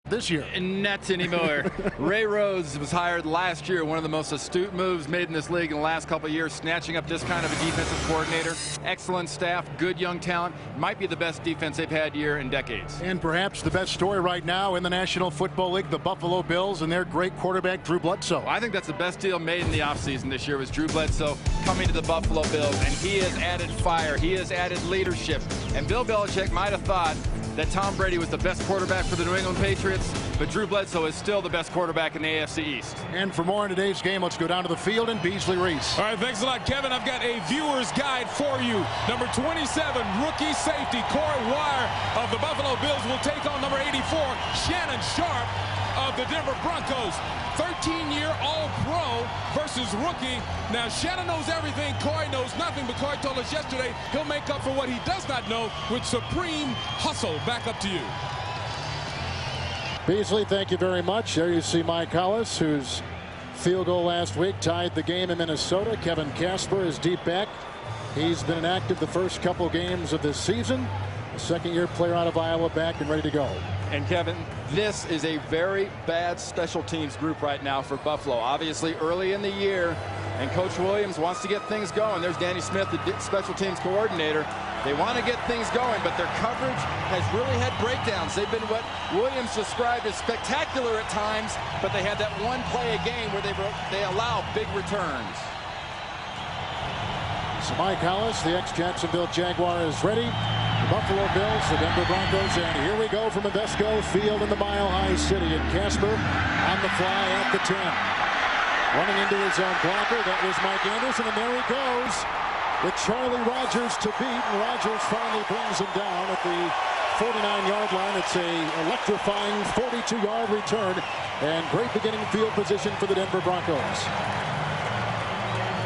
this year. Not anymore. Ray Rhodes was hired last year. One of the most astute moves made in this league in the last couple of years, snatching up this kind of a defensive coordinator. Excellent staff, good young talent. Might be the best defense they've had year in decades. And perhaps the best story right now in the National Football League, the Buffalo Bills and their great quarterback, Drew Bledsoe. I think that's the best deal made in the offseason this year was Drew Bledsoe coming to the Buffalo Bills. And he has added fire. He has added leadership. And Bill Belichick might have thought that Tom Brady was the best quarterback for the New England Patriots, but Drew Bledsoe is still the best quarterback in the AFC East. And for more in today's game, let's go down to the field and Beasley Reese. All right, thanks a lot, Kevin. I've got a viewer's guide for you. Number 27, rookie safety Corey Wire of the Buffalo Bills will take on number 84, Shannon Sharp of the Denver Broncos. 13-year All-Pro versus rookie. Now, Shannon knows everything. Corey knows nothing, but Corey told us yesterday he'll make up for what he does not know with supreme hustle. Back up to you. Beasley, thank you very much. There you see Mike Hollis, whose field goal last week tied the game in Minnesota. Kevin Casper is deep back. He's been inactive the first couple games of this season. A second-year player out of Iowa, back and ready to go. And Kevin, this is a very bad special teams group right now for Buffalo. Obviously early in the year, and Coach Williams wants to get things going. There's Danny Smith, the special teams coordinator. They want to get things going, but their coverage has really had breakdowns. They've been what Williams described as spectacular at times, but they had that one play a game where they allow big returns. So Mike Hollis, the ex-Jacksonville Jaguar, is ready. The Buffalo Bills, the Denver Broncos, and here we go from Invesco Field in the Mile High City. And Casper on the fly at the 10. Running into his own blocker, that was Mike Anderson, and there he goes with Charlie Rogers to beat, and Rogers finally brings him down at the 49-yard line. It's a electrifying 42-yard return, and great beginning field position for the Denver Broncos.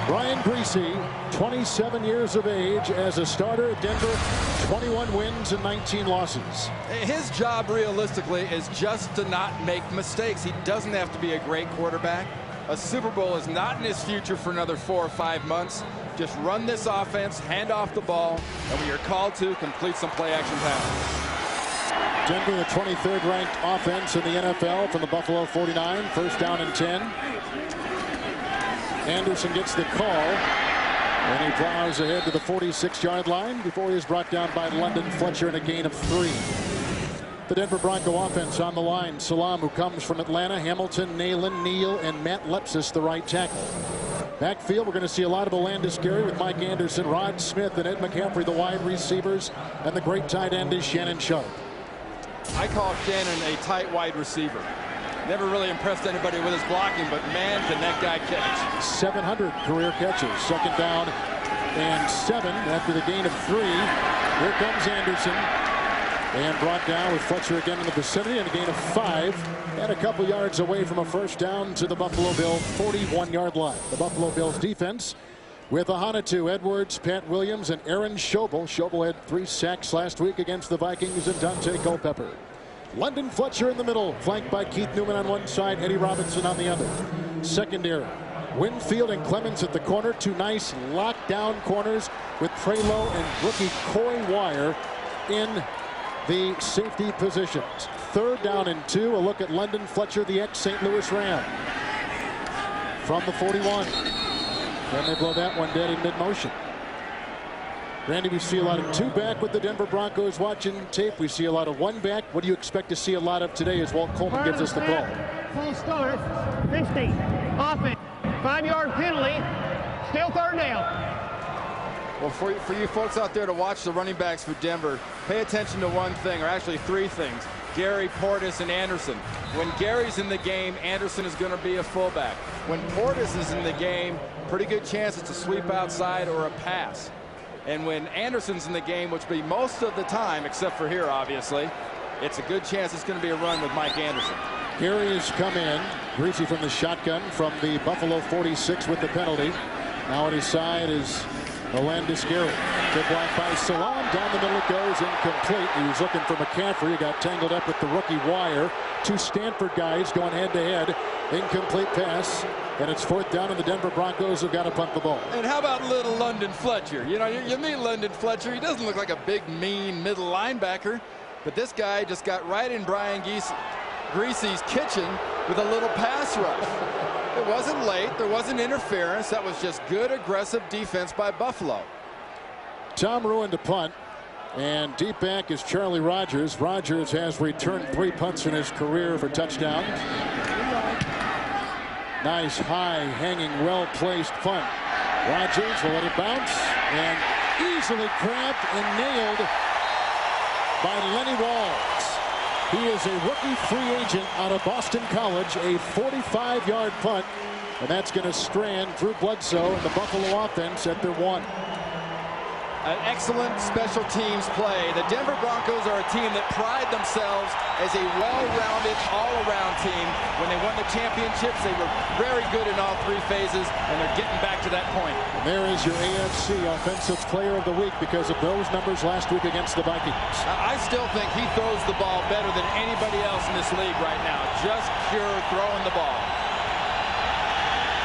Brian Griese, 27 years of age as a starter at Denver, 21 wins and 19 losses. His job realistically is just to not make mistakes. He doesn't have to be a great quarterback. A Super Bowl is not in his future for another 4 or 5 months. Just run this offense, hand off the ball, and when you're called to, complete some play action passes. Denver, the 23rd ranked offense in the NFL from the Buffalo 49, first down and 10. Anderson gets the call, and he drives ahead to the 46-yard line before he is brought down by London Fletcher in a gain of 3. The Denver Bronco offense on the line. Salam, who comes from Atlanta, Hamilton, Nalen, Neal, and Matt Lepsis, the right tackle. Backfield, we're going to see a lot of Alandis Gary with Mike Anderson, Rod Smith, and Ed McCaffrey, the wide receivers, and the great tight end is Shannon Sharp. I call Shannon a tight wide receiver. Never really impressed anybody with his blocking, but man, can that guy catch. 700 career catches. Second down and 7 after the gain of 3. Here comes Anderson. And brought down with Fletcher again in the vicinity, and a gain of 5. And a couple yards away from a first down to the Buffalo Bills 41-yard line. The Buffalo Bills defense with Ahanotu, Edwards, Pat Williams, and Aaron Schobel. Schobel had 3 sacks last week against the Vikings, and Dante Culpepper. London Fletcher in the middle, flanked by Keith Newman on one side, Eddie Robinson on the other. Secondary, Winfield and Clemens at the corner. 2 nice lockdown corners with Prelo and rookie Corey Wire in the safety positions. Third down and 2. A look at London Fletcher, the ex-St. Louis Ram. From the 41. Then they blow that one dead in mid-motion. Randy, we see a lot of 2 back with the Denver Broncos watching tape. We see a lot of 1 back. What do you expect to see a lot of today as Walt Coleman gives us the call? Full start, 50, offense, 5-yard penalty, still third down. Well, for you folks out there to watch the running backs for Denver, pay attention to one thing, or actually 3 things. Gary, Portis, and Anderson. When Gary's in the game, Anderson is going to be a fullback. When Portis is in the game, pretty good chance it's a sweep outside or a pass. And when Anderson's in the game, which will be most of the time, except for here, obviously, it's a good chance it's going to be a run with Mike Anderson. Gary has come in. Griese from the shotgun from the Buffalo 46 with the penalty. Now at his side is Alandis Gary. Good block by Salam. Down the middle it goes, incomplete. He was looking for McCaffrey. He got tangled up with the rookie Wire. 2 Stanford guys going head-to-head. Incomplete pass. And it's 4th down, and the Denver Broncos have got to punt the ball. And how about little London Fletcher? You know, you meet London Fletcher. He doesn't look like a big, mean middle linebacker. But this guy just got right in Brian Greasy's kitchen with a little pass rush. It wasn't late. There wasn't interference. That was just good, aggressive defense by Buffalo. Tom ruined a punt. And deep back is Charlie Rogers. Rogers has returned 3 punts in his career for touchdowns. Nice, high, hanging, well-placed punt. Rogers will let it bounce. And easily grabbed and nailed by Lenny Walls. He is a rookie free agent out of Boston College. A 45-yard punt. And that's going to strand Drew Bledsoe and the Buffalo offense at their 1. An excellent special teams play. The Denver Broncos are a team that pride themselves as a well-rounded, all-around team. When they won the championships, they were very good in all 3 phases, and they're getting back to that point. And there is your AFC Offensive Player of the Week because of those numbers last week against the Vikings. I still think he throws the ball better than anybody else in this league right now. Just pure throwing the ball.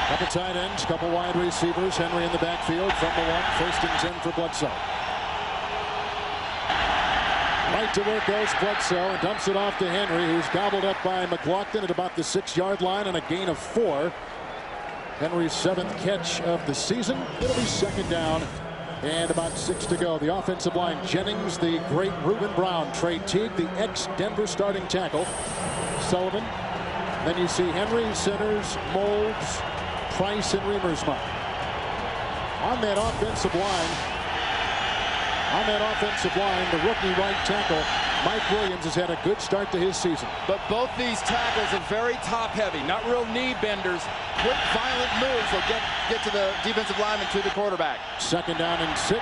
Couple tight ends, couple wide receivers. Henry in the backfield from the 1. First and 10 for Bledsoe. Right to work goes Bledsoe and dumps it off to Henry, who's gobbled up by McLaughlin at about the 6-yard line on a gain of 4. Henry's 7th catch of the season. It'll be 2nd down and about 6 to go. The offensive line, Jennings, the great Reuben Brown, Trey Teague, the ex-Denver starting tackle, Sullivan. Then you see Henry, centers, Molds, Price, and Remersma. On that offensive line, the rookie right tackle, Mike Williams, has had a good start to his season. But both these tackles are very top-heavy, not real knee benders. Quick, violent moves will get to the defensive lineman, to the quarterback. 2nd down and 6.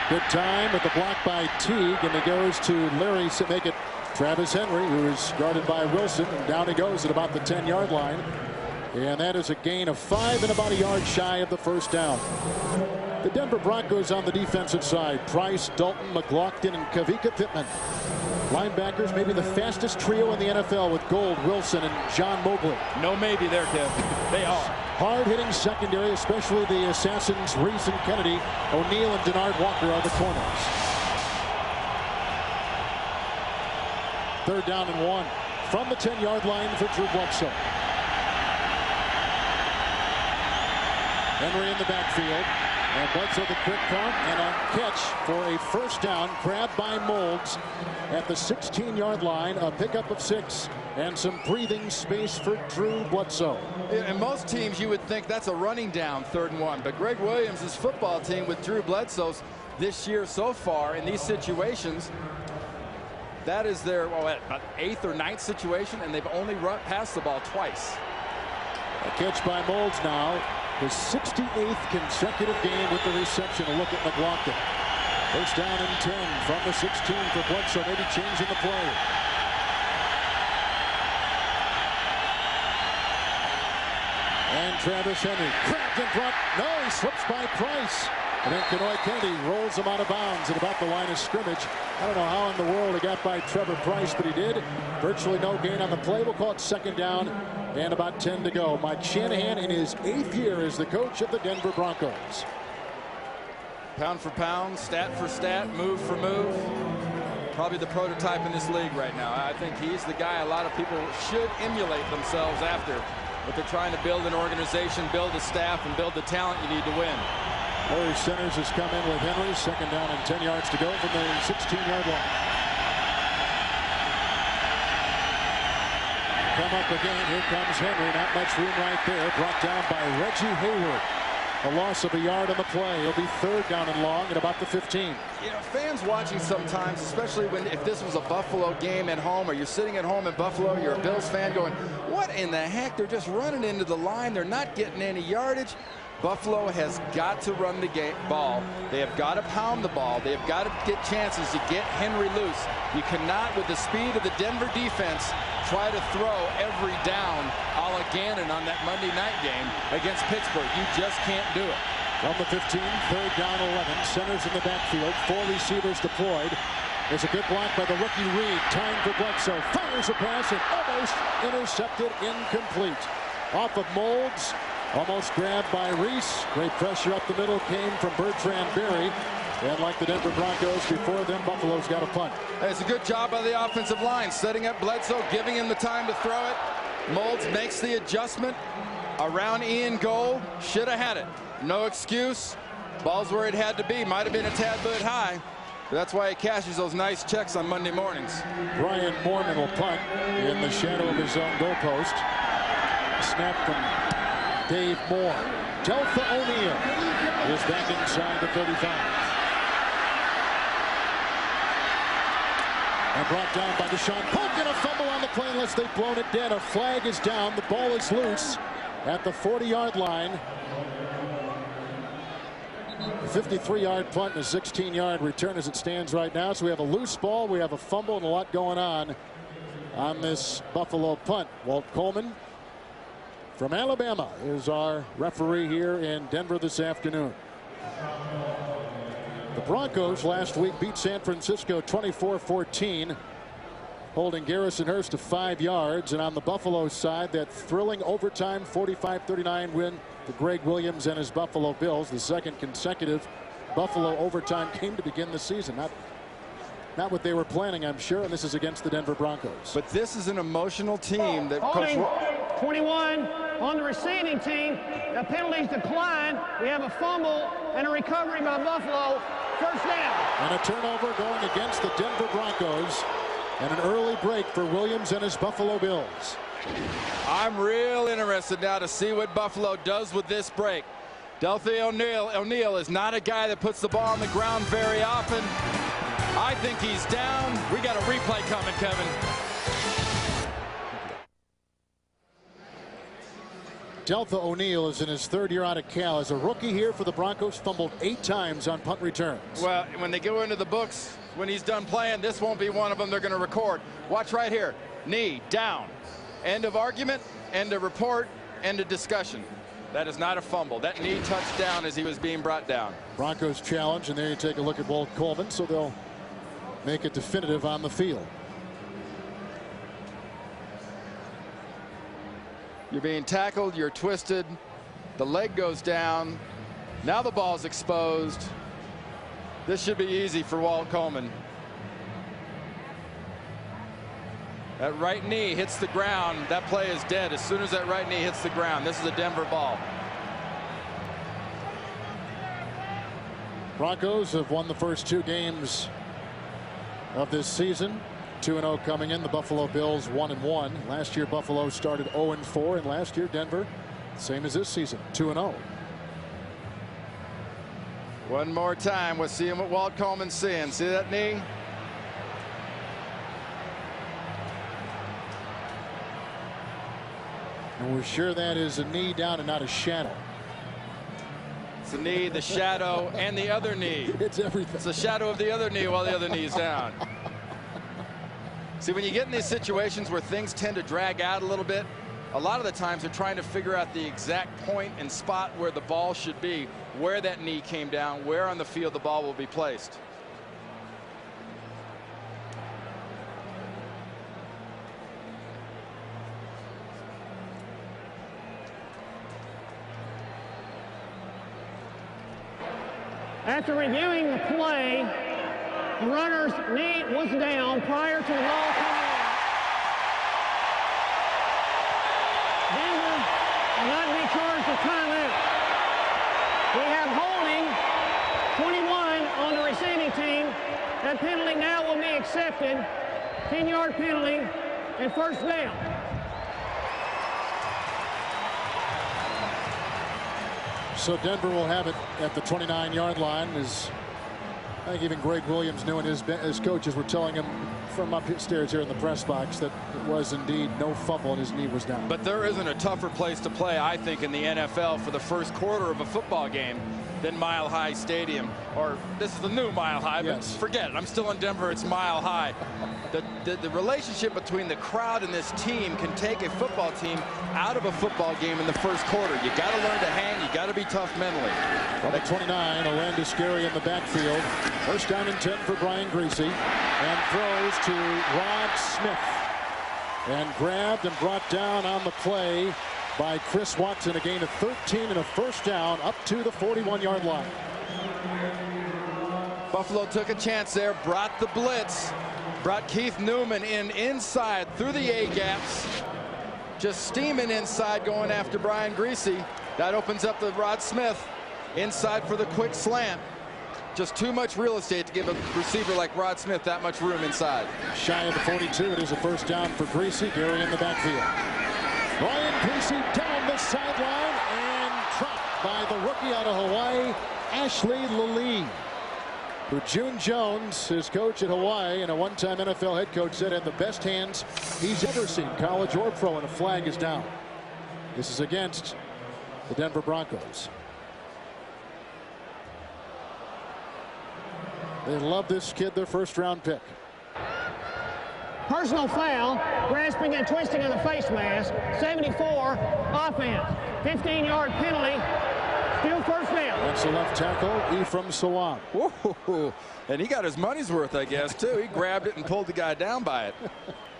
Good time with the block by Teague, and it goes to Larry to make it Travis Henry, who is guarded by Wilson, and down he goes at about the 10-yard line. And that is a gain of 5 and about a yard shy of the 1st down. The Denver Broncos on the defensive side. Price, Dalton, McLaughlin, and Kavika Pittman. Linebackers, maybe the fastest trio in the NFL with Gold, Wilson, and John Mobley. No maybe there, Kev. They are. Hard-hitting secondary, especially the assassins Reese and Kennedy. O'Neal and Denard Walker are the corners. 3rd down and 1 from the 10-yard line for Drew Bledsoe. Henry in the backfield, and Bledsoe the quick count and a catch for a 1st down, grabbed by Molds at the 16-yard line, a pickup of 6, and some breathing space for Drew Bledsoe. In most teams, you would think that's a running down, 3rd and 1, but Greg Williams' football team with Drew Bledsoe this year so far in these situations, that is their 8th or 9th situation, and they've only passed the ball twice. A catch by Molds now. His 68th consecutive game with the reception. A look at McLaughlin. 1st down and 10 from the 16 for Bledsoe, maybe changing the play. And Travis Henry cracked in front. No, he slips by Price. And then Kenoy Kennedy rolls him out of bounds at about the line of scrimmage. I don't know how in the world he got by Trevor Price, but he did. Virtually no gain on the play. We'll call it 2nd down and about 10 to go. Mike Shanahan in his 8th year as the coach of the Denver Broncos. Pound for pound, stat for stat, move for move. Probably the prototype in this league right now. I think he's the guy a lot of people should emulate themselves after. But they're trying to build an organization, build a staff, and build the talent you need to win. Larry Centers has come in with Henry. 2nd down and 10 yards to go from the 16-yard line. Come up again. Here comes Henry. Not much room right there. Brought down by Reggie Hayward. A loss of a yard on the play. It'll be 3rd down and long at about the 15. You know, fans watching sometimes, especially if this was a Buffalo game at home, or you're sitting at home in Buffalo, you're a Bills fan going, what in the heck? They're just running into the line. They're not getting any yardage. Buffalo has got to run the ball. They have got to pound the ball. They have got to get chances to get Henry loose. You cannot, with the speed of the Denver defense, try to throw every down a la Gannon on that Monday night game against Pittsburgh. You just can't do it. From the 15, 3rd down 11. Centers in the backfield. 4 receivers deployed. There's a good block by the rookie Reed. Time for Bledsoe. Fires a pass and almost intercepted, incomplete. Off of Molds. Almost grabbed by Reese. Great pressure up the middle came from Bertrand Berry. And like the Denver Broncos before them, Buffalo's got a punt. It's a good job by the offensive line, setting up Bledsoe, giving him the time to throw it. Moulds makes the adjustment around Ian goal. Should have had it. No excuse. Ball's where it had to be. Might have been a tad bit high. But that's why he cashes those nice checks on Monday mornings. Brian Mormon will punt in the shadow of his own goalpost. Snap from Dave Moore. Deltha O'Neal is back inside the 35. And brought down by Deshaun Polk, and a fumble on the play unless they've blown it dead. A flag is down. The ball is loose at the 40-yard line. A 53-yard punt and a 16-yard return as it stands right now. So we have a loose ball, we have a fumble, and a lot going on this Buffalo punt. Walt Coleman from Alabama is our referee here in Denver this afternoon. The Broncos last week beat San Francisco 24-14, holding Garrison-Hurst to 5 yards. And on the Buffalo side, that thrilling overtime 45-39 win for Greg Williams and his Buffalo Bills, the second consecutive Buffalo overtime game to begin the season. Not what they were planning, I'm sure, and this is against the Denver Broncos. But this is an emotional team that Holding 21 on the receiving team. The penalties decline. We have a fumble and a recovery by Buffalo. First down. And a turnover going against the Denver Broncos, and an early break for Williams and his Buffalo Bills. I'm real interested now to see what Buffalo does with this break. Deltha O'Neal is not a guy that puts the ball on the ground very often. I think he's down. We got a replay coming, Kevin. Deltha O'Neal is in his 3rd year out of Cal. As a rookie here for the Broncos, fumbled 8 times on punt returns. Well, when they go into the books, when he's done playing, this won't be one of them they're going to record. Watch right here. Knee down. End of argument, end of report, end of discussion. That is not a fumble. That knee touched down as he was being brought down. Broncos challenge, and there you take a look at Walt Coleman, so they'll make it definitive on the field. You're being tackled, you're twisted, the leg goes down, now the ball's exposed. This should be easy for Walt Coleman. That right knee hits the ground, that play is dead as soon as that right knee hits the ground. This is a Denver ball. Broncos have won the first 2 games of this season. 2-0 coming in. The Buffalo Bills 1-1. Last year Buffalo started 0-4, and last year Denver, same as this season, 2-0. One more time, we're seeing what Walt Coleman's seeing. See that knee? And we're sure that is a knee down and not a shadow. It's the knee, the shadow, and the other knee. It's everything. It's the shadow of the other knee while the other knee is down. See, when you get in these situations where things tend to drag out a little bit, a lot of the times they're trying to figure out the exact point and spot where the ball should be, where that knee came down, where on the field the ball will be placed. After reviewing the play, the runner's knee was down prior to the ball coming in. Denver will not be charged with timeout. We have holding 21 on the receiving team. That penalty now will be accepted. 10-yard penalty and first down. So Denver will have it at the 29-yard line. As I think even Greg Williams knew, and his coaches were telling him from upstairs here in the press box that it was indeed no fumble and his knee was down. But there isn't a tougher place to play, I think, in the NFL for the first quarter of a football game than Mile High Stadium. Or this is the new Mile High, but yes. Forget it. I'm still in Denver. It's Mile High. The relationship between the crowd and this team can take a football team out of a football game in the first quarter. You got to learn to hang. You got to be tough mentally. From the 29, Olandis-Gary in the backfield. First down and 10 for Brian Greasy, and throws to Rod Smith, and grabbed and brought down on the play by Chris Watson. A gain of 13 and a first down up to the 41-yard line. Buffalo took a chance there, brought the blitz, brought Keith Newman inside through the A-gaps, just steaming inside, going after Brian Greasy. That opens up the Rod Smith inside for the quick slant. Just too much real estate to give a receiver like Rod Smith that much room inside. Shy of the 42. It is a first down for Greasy. Gary in the backfield. Brian Greasy down the sideline and dropped by the rookie out of Hawaii, Ashley Lilly, who June Jones, his coach at Hawaii and a one-time NFL head coach, said had the best hands he's ever seen, college or pro, and a flag is down. This is against the Denver Broncos. They love this kid, their first-round pick. Personal foul, grasping and twisting of the face mask, 74, offense, 15-yard penalty, still first down. That's the left tackle, Ephraim Sawam. Whoa, and he got his money's worth, I guess, too. He grabbed it and pulled the guy down by it.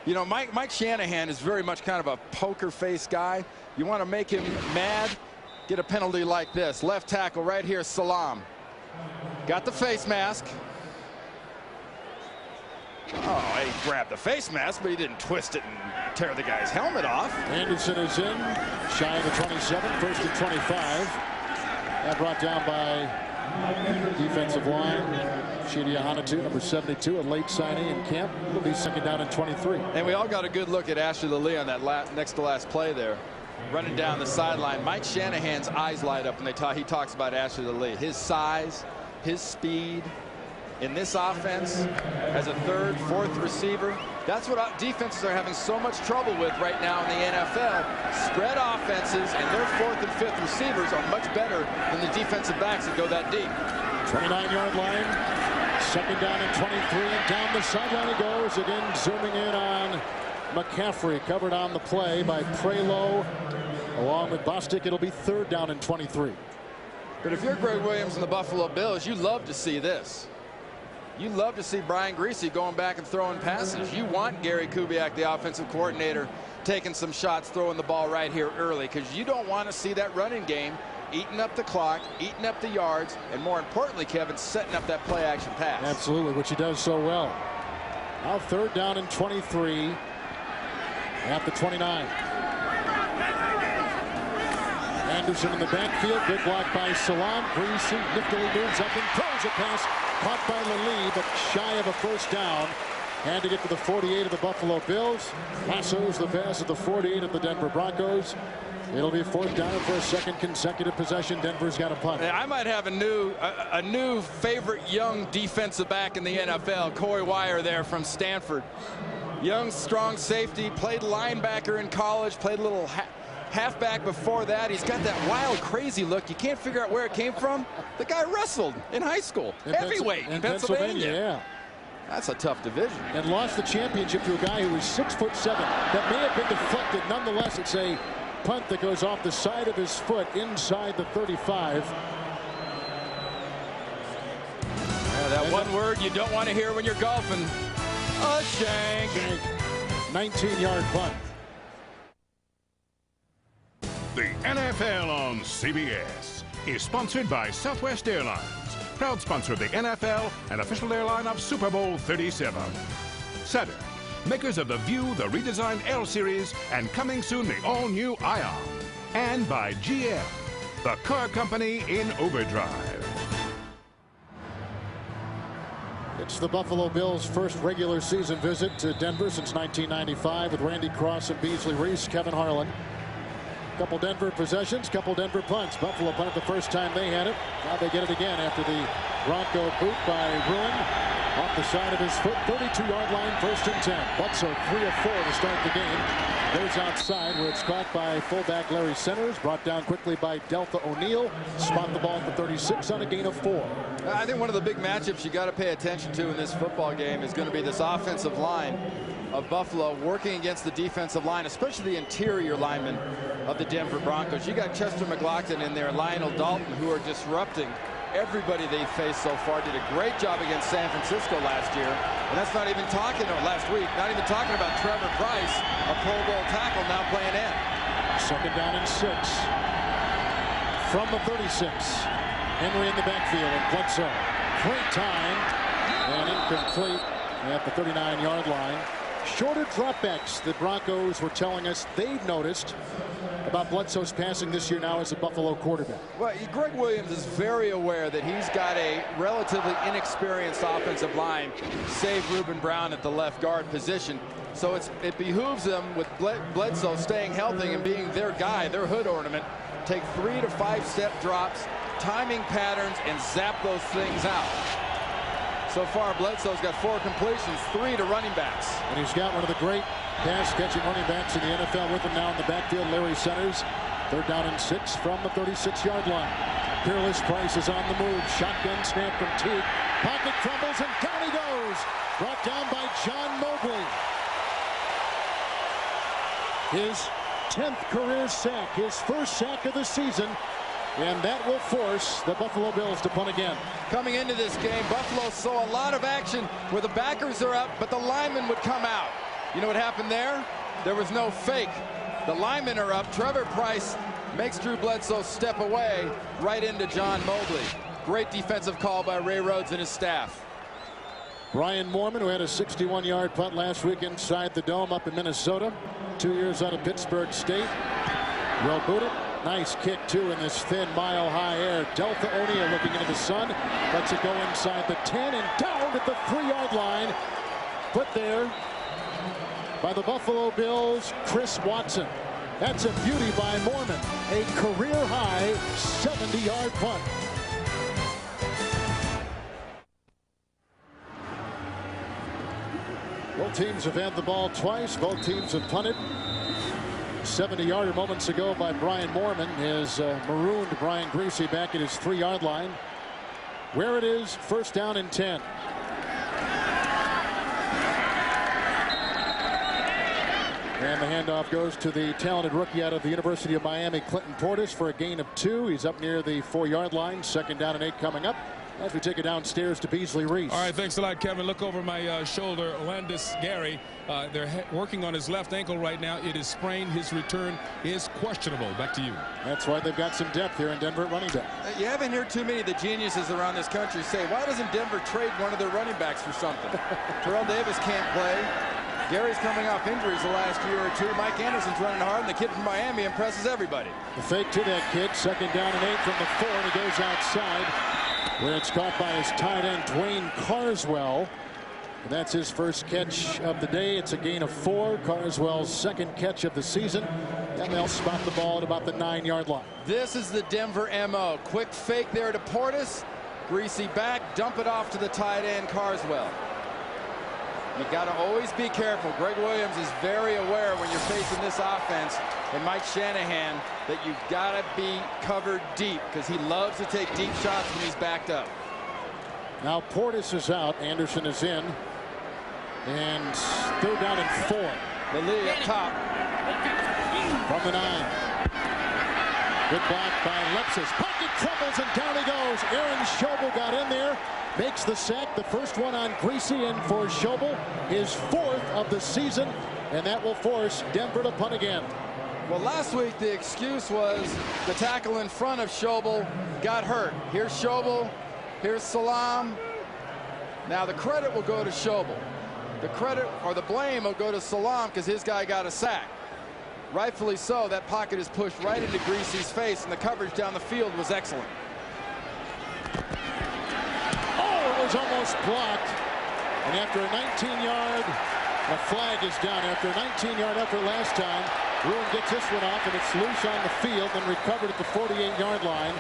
You know, Mike Shanahan is very much kind of a poker face guy. You want to make him mad, get a penalty like this. Left tackle right here, Salam. Got the face mask. Oh, he grabbed the face mask, but he didn't twist it and tear the guy's helmet off. Anderson is in, shy of the 27, first and 25. That brought down by defensive line. Chidi Ahanatu, number 72, a late signing in camp. Will be second down and 23. And we all got a good look at Ashley Lilly on that next to last play there. Running down the sideline. Mike Shanahan's eyes light up when he talks about Ashley Lilly. His size, his speed. In this offense, as a third, fourth receiver, that's what defenses are having so much trouble with right now in the NFL. Spread offenses, and their fourth and fifth receivers are much better than the defensive backs that go that deep. 29-yard line, second down and 23, and down the sideline he goes. Again, zooming in on McCaffrey, covered on the play by Prelo, along with Bostic. It'll be third down and 23. But if you're Greg Williams and the Buffalo Bills, you love to see this. You love to see Brian Greasy going back and throwing passes. You want Gary Kubiak, the offensive coordinator, taking some shots, throwing the ball right here early, because you don't want to see that running game eating up the clock, eating up the yards, and more importantly, Kevin, setting up that play action pass. Absolutely, which he does so well. Now third down and 23 at the 29. Anderson in the backfield, good block by Salam. Greasy niftily moves up and throws a pass, caught by Lilly, but shy of a first down. And to get to the 48 of the Buffalo Bills. Lassos the pass at the 48 of the Denver Broncos. It'll be fourth down for a second consecutive possession. Denver's got a punt. I might have a new favorite young defensive back in the NFL, Corey Wire there from Stanford. Young, strong safety, played linebacker in college, played a little halfback before that. He's got that wild, crazy look. You can't figure out where it came from. The guy wrestled in high school, heavyweight in Pennsylvania. Yeah. That's a tough division. And lost the championship to a guy who was 6'7". That may have been deflected. Nonetheless, it's a punt that goes off the side of his foot inside the 35. Yeah, that one word you don't want to hear when you're golfing. A shank. 19-yard punt. The NFL on CBS is sponsored by Southwest Airlines, proud sponsor of the NFL and official airline of Super Bowl 37. Saturn, makers of the View, the redesigned L Series, and coming soon the all-new Ion. And by GM, the car company in overdrive. It's the Buffalo Bills' first regular season visit to Denver since 1995 with Randy Cross and Beasley Reese, Kevin Harlan. Couple Denver possessions, couple Denver punts. Buffalo punted the first time they had it. Now they get it again after the Bronco boot by Ruin. Off the side of his foot, 32-yard line, first and 10. Bucks are 3 of 4 to start the game. Goes outside where it's caught by fullback Larry Centers. Brought down quickly by Deltha O'Neal. Spot the ball at the 36 on a gain of 4. I think one of the big matchups you got to pay attention to in this football game is going to be this offensive line of Buffalo working against the defensive line, especially the interior linemen of the Denver Broncos. You got Chester McLaughlin in there, Lionel Dalton, who are disrupting everybody they've faced so far. Did a great job against San Francisco last year. And that's not even talking about last week, not even talking about Trevor Price, a Pro Bowl tackle now playing in. Second down and 6 from the 36. Henry in the backfield and Bledsoe. Great time and incomplete at the 39-yard line. Shorter dropbacks the Broncos were telling us they've noticed about Bledsoe's passing this year now as a Buffalo quarterback. Well, Greg Williams is very aware that he's got a relatively inexperienced offensive line, save Reuben Brown at the left guard position. So it behooves them, with Bledsoe staying healthy and being their guy, their hood ornament, take 3 to 5 step drops, timing patterns, and zap those things out. So far, Bledsoe's got 4 completions, 3 to running backs. And he's got one of the great pass-catching running backs in the NFL with him now in the backfield, Larry Centers. 3rd down and 6 from the 36-yard line. Peerless Price is on the move. Shotgun snap from Teague. Pocket crumbles and down he goes. Brought down by John Mobley. His 10th career sack, his first sack of the season. And that will force the Buffalo Bills to punt again. Coming into this game, Buffalo saw a lot of action where the backers are up, but the linemen would come out. You know what happened there? There was no fake. The linemen are up. Trevor Price makes Drew Bledsoe step away right into John Mobley. Great defensive call by Ray Rhodes and his staff. Brian Moorman, who had a 61-yard punt last week inside the dome up in Minnesota. 2 years out of Pittsburgh State. Well booted. Nice kick, too, in this thin, mile-high air. Deltha O'Neal looking into the sun. Lets it go inside the 10 and down at the 3-yard line. Put there by the Buffalo Bills, Chris Watson. That's a beauty by Moorman. A career-high 70-yard punt. Both teams have had the ball twice. Both teams have punted. 70-yarder moments ago by Brian Moorman has marooned Brian Griese back at his 3-yard line. Where it is, 1st down and 10. And the handoff goes to the talented rookie out of the University of Miami, Clinton Portis, for a gain of 2. He's up near the 4-yard line. 2nd down and 8 coming up as we take it downstairs to Beasley Reese. All right, thanks a lot, Kevin. Look over my shoulder. Landis Gary, they're working on his left ankle right now. It is sprained. His return is questionable. Back to you. That's why they've got some depth here in Denver at running back. You haven't heard too many of the geniuses around this country say, why doesn't Denver trade one of their running backs for something? Terrell Davis can't play. Gary's coming off injuries the last year or 2. Mike Anderson's running hard, and the kid from Miami impresses everybody. The fake to that kid. 2nd down and 8 from the 4, and he goes outside, where it's caught by his tight end, Dwayne Carswell. And that's his first catch of the day. It's a gain of 4. Carswell's 2nd catch of the season. And they'll spot the ball at about the 9-yard line. This is the Denver M.O. Quick fake there to Portis. Griese back, dump it off to the tight end, Carswell. You got to always be careful. Greg Williams is very aware when you're facing this offense and Mike Shanahan that you've got to be covered deep, because he loves to take deep shots when he's backed up. Now Portis is out. Anderson is in. And 3rd down and 4. The lead up top. From the 9. Good block by Lepsis. Pocket troubles and down he goes. Aaron Schobel got in there. Makes the sack, the first one on Griese, and for Schobel, his 4th of the season, and that will force Denver to punt again. Well, last week the excuse was the tackle in front of Schobel got hurt. Here's Schobel, here's Salam. Now the credit will go to Schobel. The credit or the blame will go to Salam because his guy got a sack. Rightfully so. That pocket is pushed right into Griese's face, and the coverage down the field was excellent. Was almost blocked, and after a 19-yard, a flag is down. After a 19-yard effort last time, Bruin gets this one off, and it's loose on the field and recovered at the 48-yard line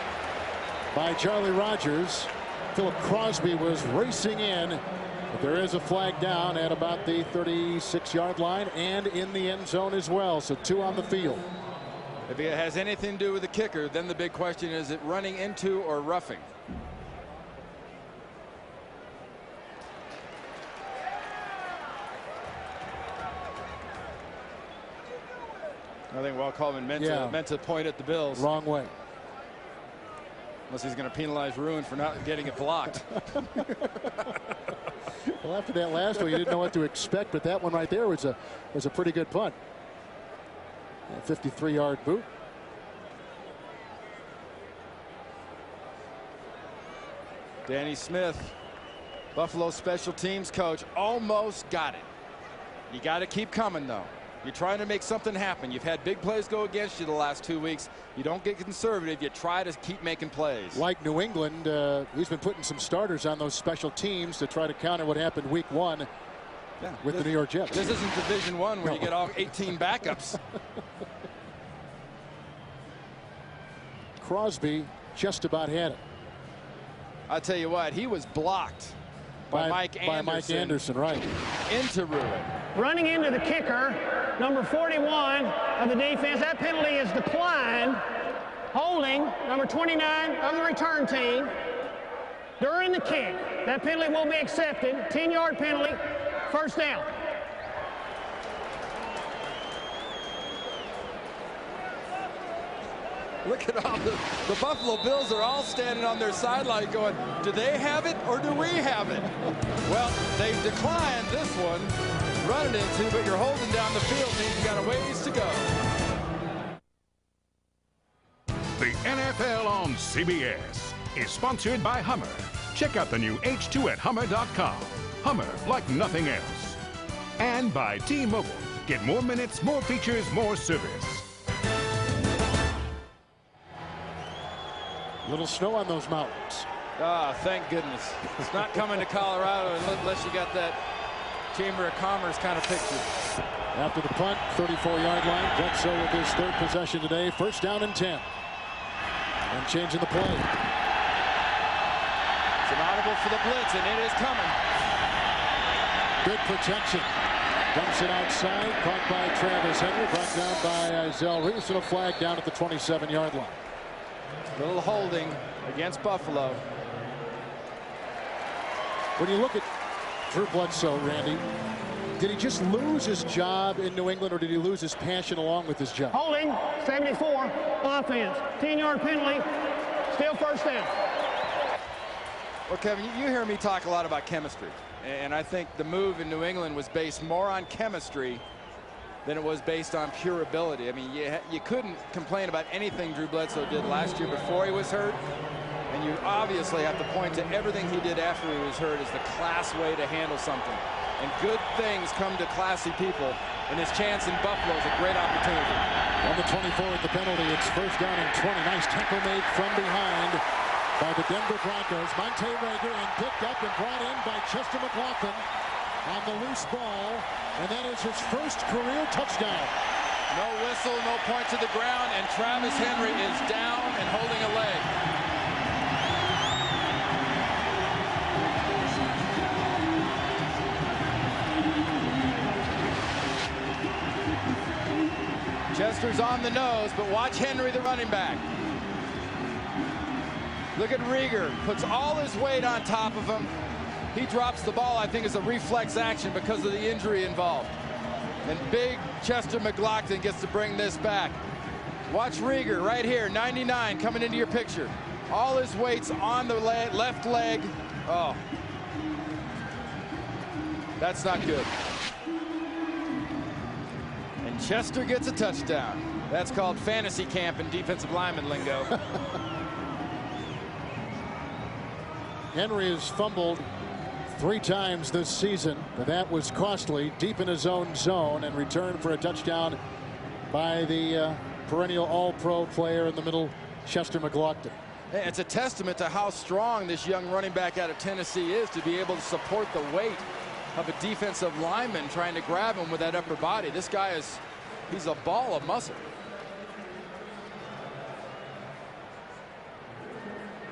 by Charlie Rogers. Philip Crosby was racing in, but there is a flag down at about the 36-yard line and in the end zone as well. So 2 on the field. If it has anything to do with the kicker, then the big question is it running into or roughing? I think Walt Coleman meant to point at the Bills. Wrong way. Unless he's going to penalize Ruin for not getting it blocked. Well, after that last one, you didn't know what to expect, but that one right there was a pretty good punt. A 53-yard boot. Danny Smith, Buffalo special teams coach, almost got it. You got to keep coming, though. You're trying to make something happen. You've had big plays go against you the last 2 weeks. You don't get conservative. You try to keep making plays. Like New England, he's been putting some starters on those special teams to try to counter what happened week 1 with the New York Jets. This isn't Division I where you get all 18 backups. Crosby just about had it. I'll tell you what, he was blocked by Mike Anderson, right into ruin. Running into the kicker, number 41 of the defense. That penalty is declined. Holding, number 29 of the return team. During the kick, that penalty will be accepted. 10-yard penalty, first down. Look at all the Buffalo Bills are all standing on their sideline going, do they have it or do we have it? Well, they've declined this one, running into, but you're holding down the field means you got a ways to go. The NFL on CBS is sponsored by Hummer. Check out the new H2 at Hummer.com. Hummer like nothing else. And by T-Mobile. Get more minutes, more features, more service. Little snow on those mountains. Ah, thank goodness. It's not coming to Colorado unless you got that Chamber of Commerce kind of picture. After the punt, 34-yard line. Bledsoe with his third possession today. First down and 10. And changing the play. It's an audible for the blitz, and it is coming. Good protection. Dumps it outside. Caught by Travis Henry. Brought down by Izell Reese. And a flag down at the 27-yard line. Little holding against Buffalo. When you look at Drew Bledsoe, Randy, did he just lose his job in New England, or did he lose his passion along with his job? Holding, 74, offense. 10-yard penalty, still first down. Well, Kevin, you hear me talk a lot about chemistry. And I think the move in New England was based more on chemistry than it was based on pure ability. I mean, you couldn't complain about anything Drew Bledsoe did last year before he was hurt. And you obviously have to point to everything he did after he was hurt as the class way to handle something. And good things come to classy people. And his chance in Buffalo is a great opportunity. On the 24 at the penalty, it's first down and 20. Nice tackle made from behind by the Denver Broncos. Monte Rager, and picked up and brought in by Chester McLaughlin on the loose ball. And that is his first career touchdown. No whistle, no point to the ground, and Travis Henry is down and holding a leg. Chester's on the nose, but watch Henry, the running back. Look at Rieger, puts all his weight on top of him. He drops the ball, I think it's a reflex action because of the injury involved. And big Chester McLaughlin gets to bring this back. Watch Rieger right here, 99 coming into your picture. All his weight's on the left leg. Oh, that's not good. And Chester gets a touchdown. That's called fantasy camp in defensive lineman lingo. Henry has fumbled 3 times this season, but that was costly, deep in his own zone, and returned for a touchdown by the perennial all-pro player in the middle, Chester McLaughlin. It's a testament to how strong this young running back out of Tennessee is to be able to support the weight of a defensive lineman trying to grab him with that upper body. This guy he's a ball of muscle.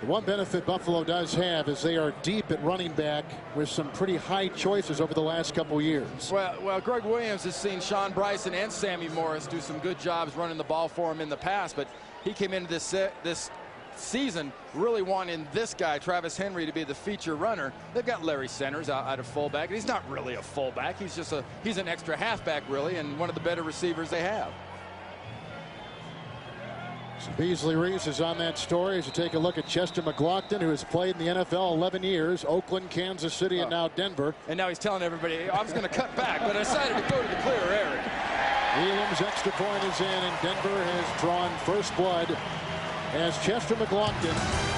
The one benefit Buffalo does have is they are deep at running back with some pretty high choices over the last couple years. Well, Greg Williams has seen Sean Bryson and Sammy Morris do some good jobs running the ball for him in the past, but he came into this season really wanting this guy, Travis Henry, to be the feature runner. They've got Larry Centers out of fullback, and he's not really a fullback. He's an extra halfback, really, and one of the better receivers they have. So Beasley Reese is on that story as you take a look at Chester McLaughlin, who has played in the NFL 11 years, Oakland, Kansas City, and now Denver. And now he's telling everybody, I was going to cut back, but I decided to go to the clear area. Elam's extra point is in, and Denver has drawn first blood as Chester McLaughlin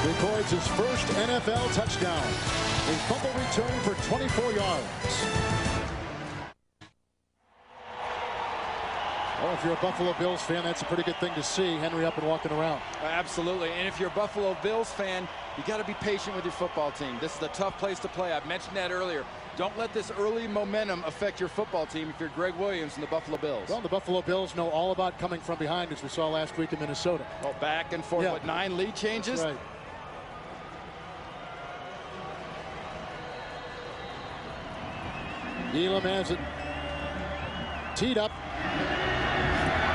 records his first NFL touchdown. A fumble return for 24 yards. Oh, if you're a Buffalo Bills fan, that's a pretty good thing to see. Henry up and walking around. Absolutely. And if you're a Buffalo Bills fan, you got to be patient with your football team. This is a tough place to play. I've mentioned that earlier. Don't let this early momentum affect your football team if you're Greg Williams and the Buffalo Bills. Well, the Buffalo Bills know all about coming from behind, as we saw last week in Minnesota. Oh, back and forth. Yeah. What, 9 lead changes? Right. Elam has it teed up.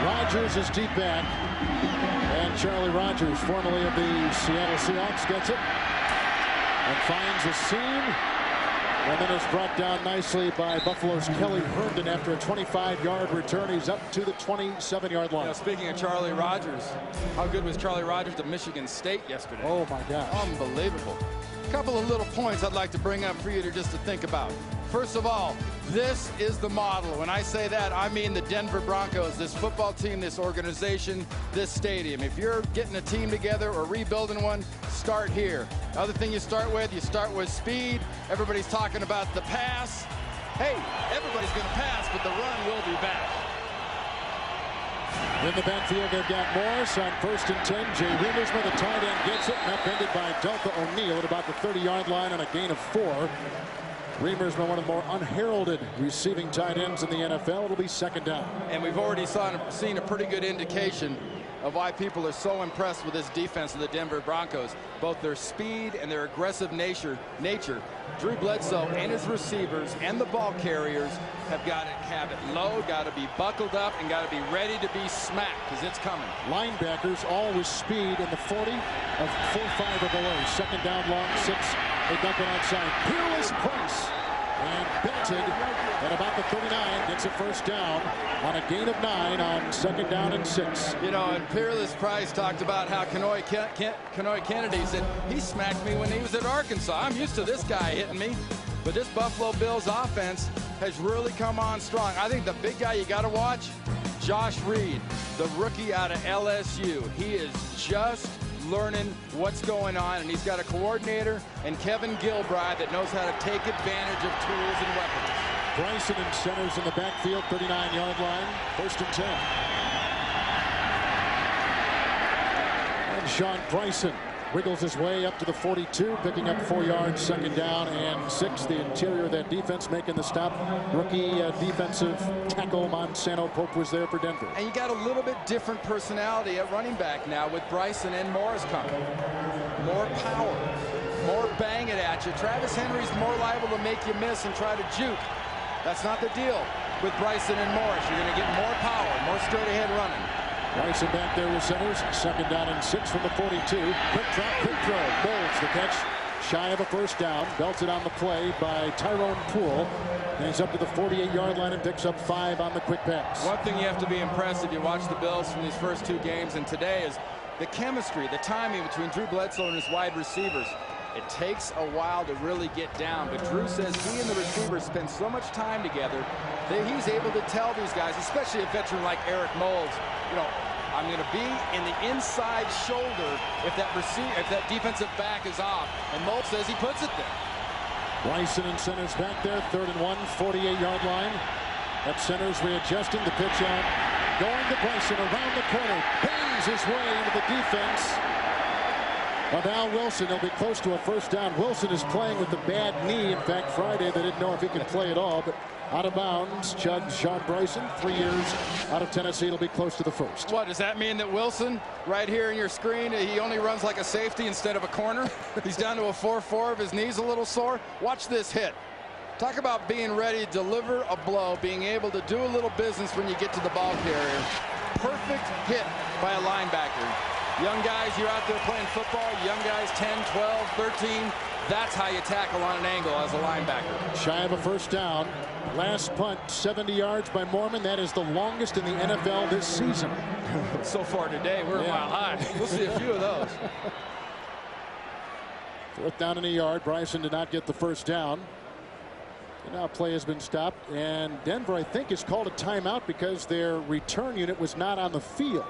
Rodgers is deep back, and Charlie Rodgers, formerly of the Seattle Seahawks, gets it and finds a seam, and then is brought down nicely by Buffalo's Kelly Herndon after a 25-yard return. He's up to the 27-yard line. Now, speaking of Charlie Rodgers, how good was Charlie Rodgers to Michigan State yesterday? Oh my gosh, unbelievable. A couple of little points I'd like to bring up for you to think about. First of all, this is the model. When I say that, I mean the Denver Broncos, this football team, this organization, this stadium. If you're getting a team together or rebuilding one, start here. The other thing you start with speed. Everybody's talking about the pass. Hey, everybody's going to pass, but the run will be back. In the backfield, they've got Morris on 1st and 10. Jay Riemersma, the tight end, gets it. Upended by Delta O'Neal at about the 30-yard line on a gain of 4. Riemersma, one of the more unheralded receiving tight ends in the NFL. It'll be 2nd down. And we've already seen a pretty good indication of why people are so impressed with this defense of the Denver Broncos. Both their speed and their aggressive nature. Drew Bledsoe and his receivers and the ball carriers have got to have it low, got to be buckled up, and got to be ready to be smacked because it's coming. Linebackers all with speed in the 40 of 4.5 or below. 2nd down, long 6. They dump it outside. Peerless Price and belted at about the 39. Gets a 1st down on a gain of 9 on 2nd down and 6. You know, and Peerless Price talked about how Kenoy Kennedy said he smacked me when he was at Arkansas. I'm used to this guy hitting me. But this Buffalo Bills offense has really come on strong. I think the big guy you got to watch, Josh Reed, the rookie out of LSU. He is just learning what's going on, and he's got a coordinator and Kevin Gilbride that knows how to take advantage of tools and weapons. Bryson and centers in the backfield, 39-yard line, 1st and 10. And Sean Bryson wiggles his way up to the 42, picking up 4 yards, 2nd down and 6. The interior of that defense making the stop. Rookie defensive tackle Monsanto Pope was there for Denver. And you got a little bit different personality at running back now with Bryson and Morris coming. More power, more bang it at you. Travis Henry's more liable to make you miss and try to juke. That's not the deal with Bryson and Morris. You're going to get more power, more straight ahead running. Bryson back there with centers. 2nd down and 6 from the 42. Quick drop, quick throw. Bolds the catch. Shy of a 1st down. Belted on the play by Tyrone Poole. And he's up to the 48-yard line and picks up 5 on the quick pass. One thing you have to be impressed if you watch the Bills from these first 2 games and today is the chemistry, the timing between Drew Bledsoe and his wide receivers. It takes a while to really get down, but Drew says he and the receivers spend so much time together that he's able to tell these guys, especially a veteran like Eric Moulds, you know, I'm going to be in the inside shoulder if that defensive back is off, and Moulds says he puts it there. Bryson and centers back there, 3rd and 1, 48-yard line. At centers readjusting the pitch out, going to Bryson around the corner, bangs his way into the defense of Al Wilson. He'll be close to a 1st down. Wilson is playing with a bad knee. In fact, Friday they didn't know if he could play at all, but out of bounds. Sean Bryson, 3 years out of Tennessee. It'll be close to the 1st. What does that mean? That Wilson, right here in your screen, he only runs like a safety instead of a corner? He's down to a 4.4. His knee's a little sore. Watch this hit. Talk about being ready to deliver a blow, being able to do a little business when you get to the ball carrier. Perfect hit by a linebacker. Young guys, you're out there playing football. Young guys, 10, 12, 13. That's how you tackle on an angle as a linebacker. Shy of a 1st down. Last punt, 70 yards by Mormon. That is the longest in the NFL this season. So far today, we're a mile high. We'll see a few of those. 4th down and a yard. Bryson did not get the 1st down. And now play has been stopped. And Denver, I think, has called a timeout because their return unit was not on the field.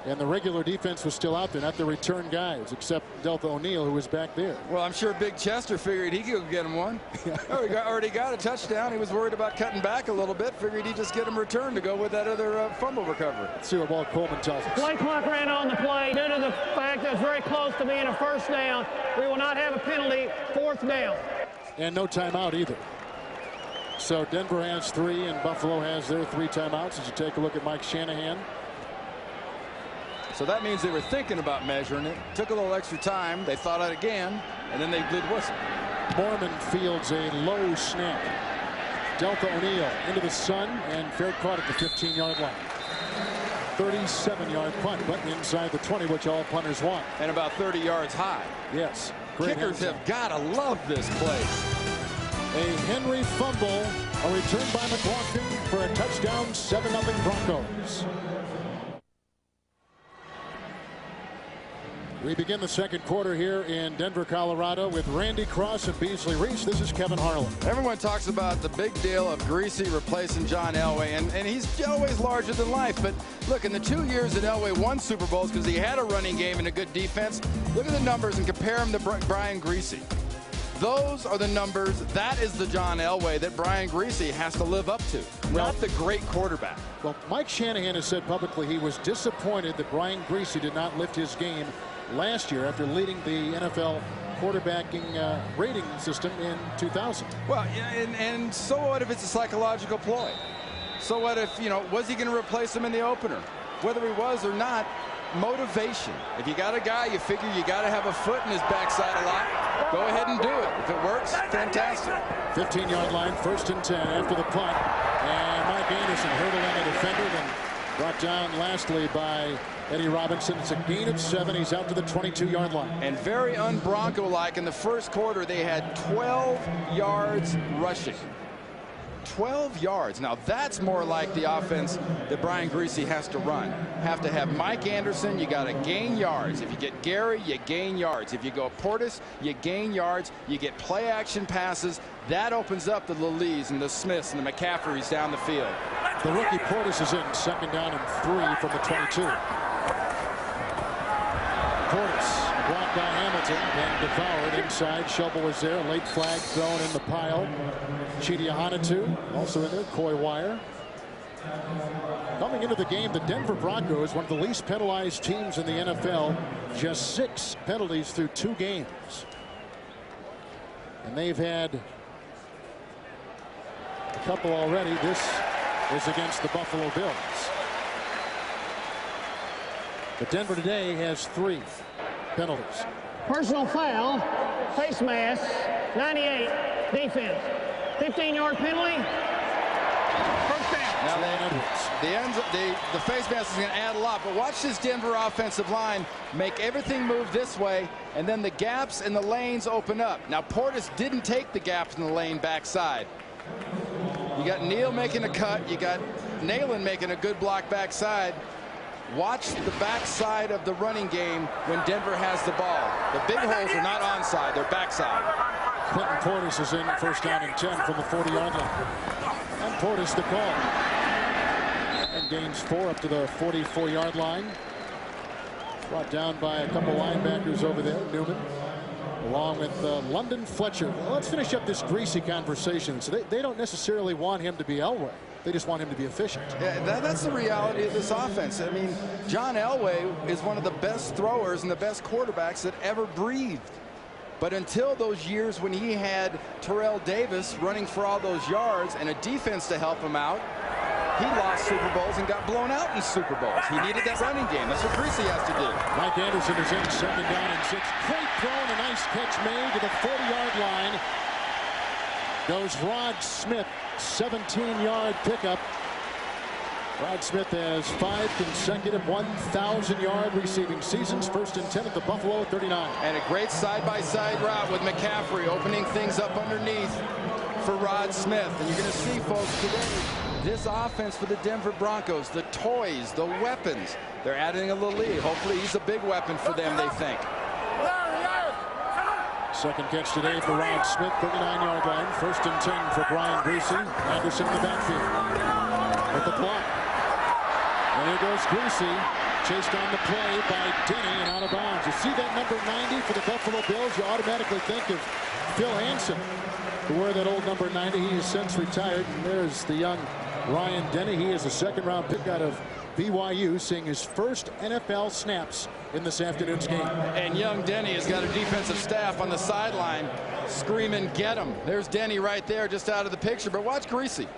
And the regular defense was still out there, not the return guys, except Delta O'Neal, who was back there. Well, I'm sure Big Chester figured he could get him one. Already got a touchdown. He was worried about cutting back a little bit. Figured he'd just get him returned to go with that other fumble recovery. Let's see what Walt Coleman tells us. Play clock ran on the play. Due to the fact that it's very close to being a first down, we will not have a penalty. Fourth down. And no timeout either. So Denver has 3 and Buffalo has their 3 timeouts. As you take a look at Mike Shanahan. So that means they were thinking about measuring it. Took a little extra time. They thought out again, and then they blew the whistle. Mormon fields a low snap. Delta O'Neal into the sun and fair caught at the 15-yard line. 37-yard punt, but inside the 20, which all punters want. And about 30 yards high. Yes. Great Kickers have got to love this place. A Henry fumble, a return by McLaughlin for a touchdown, 7-0 Broncos. We begin the second quarter here in Denver, Colorado with Randy Cross and Beasley Reese. This is Kevin Harlan. Everyone talks about the big deal of Greasy replacing John Elway, and Elway's larger than life. But look, in the 2 years that Elway won Super Bowls because he had a running game and a good defense, look at the numbers and compare them to Brian Greasy. Those are the numbers. That is the John Elway that Brian Greasy has to live up to, not the great quarterback. Well, Mike Shanahan has said publicly he was disappointed that Brian Greasy did not lift his game last year after leading the NFL quarterbacking rating system in 2000. Well, and so what if it's a psychological ploy? So what if, was he going to replace him in the opener? Whether he was or not, motivation. If you got a guy, you figure you got to have a foot in his backside a lot. Go ahead and do it. If it works, fantastic. 15-yard line, 1st and 10 after the punt. And Mike Anderson hurdling a defender, then brought down lastly by Eddie Robinson. It's a gain of 7. He's out to the 22-yard line. And very un-Bronco-like. In the first quarter, they had 12 yards rushing. 12 yards. Now that's more like the offense that Brian Greasy has to run. Have to have Mike Anderson. You got to gain yards. If you get Gary, you gain yards. If you go Portis, you gain yards. You get play action passes. That opens up the Lillees and the Smiths and the McCaffreys down the field. The rookie Portis is in 2nd down and 3 from the 22. Portis blocked by Hamilton and devoured inside. Schobel was there. Late flag thrown in the pile. Chidi Ahanatu also in there. Coy Wire. Coming into the game, the Denver Broncos, one of the least penalized teams in the NFL. Just 6 penalties through 2 games. And they've had a couple already. This is against the Buffalo Bills. But Denver today has 3 penalties. Personal foul, face mask, 98, defense. 15-yard penalty, first down. Now the face mask is going to add a lot, but watch this Denver offensive line make everything move this way, and then the gaps in the lanes open up. Now Portis didn't take the gaps in the lane backside. You got Neal making a cut. You got Nalen making a good block backside. Watch the backside of the running game when Denver has the ball. The big holes are not onside, they're backside. Clinton Portis is in 1st down and 10 from the 40-yard line. And Portis the call. And gains 4 up to the 44-yard line. Brought down by a couple linebackers over there. Newman, along with London Fletcher. Well, let's finish up this Greasy conversation. So they don't necessarily want him to be Elway. They just want him to be efficient. Yeah, that's the reality of this offense. I mean, John Elway is one of the best throwers and the best quarterbacks that ever breathed. But until those years when he had Terrell Davis running for all those yards and a defense to help him out, he lost Super Bowls and got blown out in Super Bowls. He needed that running game. That's what Greasy has to do. Mike Anderson is in 2nd down and 6. Great throw and a nice catch made to the 40-yard line. Goes Rod Smith, 17-yard pickup. Rod Smith has 5 consecutive 1,000-yard receiving seasons. 1st and 10 at the Buffalo 39. And a great side-by-side route with McCaffrey opening things up underneath for Rod Smith. And you're going to see, folks, today, this offense for the Denver Broncos, the toys, the weapons. They're adding a Lille. Hopefully he's a big weapon for them, they think. Second catch today for Rod Smith, 39-yard line. 1st and 10 for Brian Greasy. Anderson in the backfield with the block. And here goes Greasy. chased on the play by Denny and out of bounds. You see that number 90 for the Buffalo Bills, you automatically think of Phil Hansen, who wore that old number 90. He has since retired. And there's the young Ryan Denny. He is a second-round pick out of BYU, seeing his first NFL snaps in this afternoon's game. And young Denny has got a defensive staff on the sideline screaming, "Get him!" There's Denny right there, just out of the picture. But watch Greasy.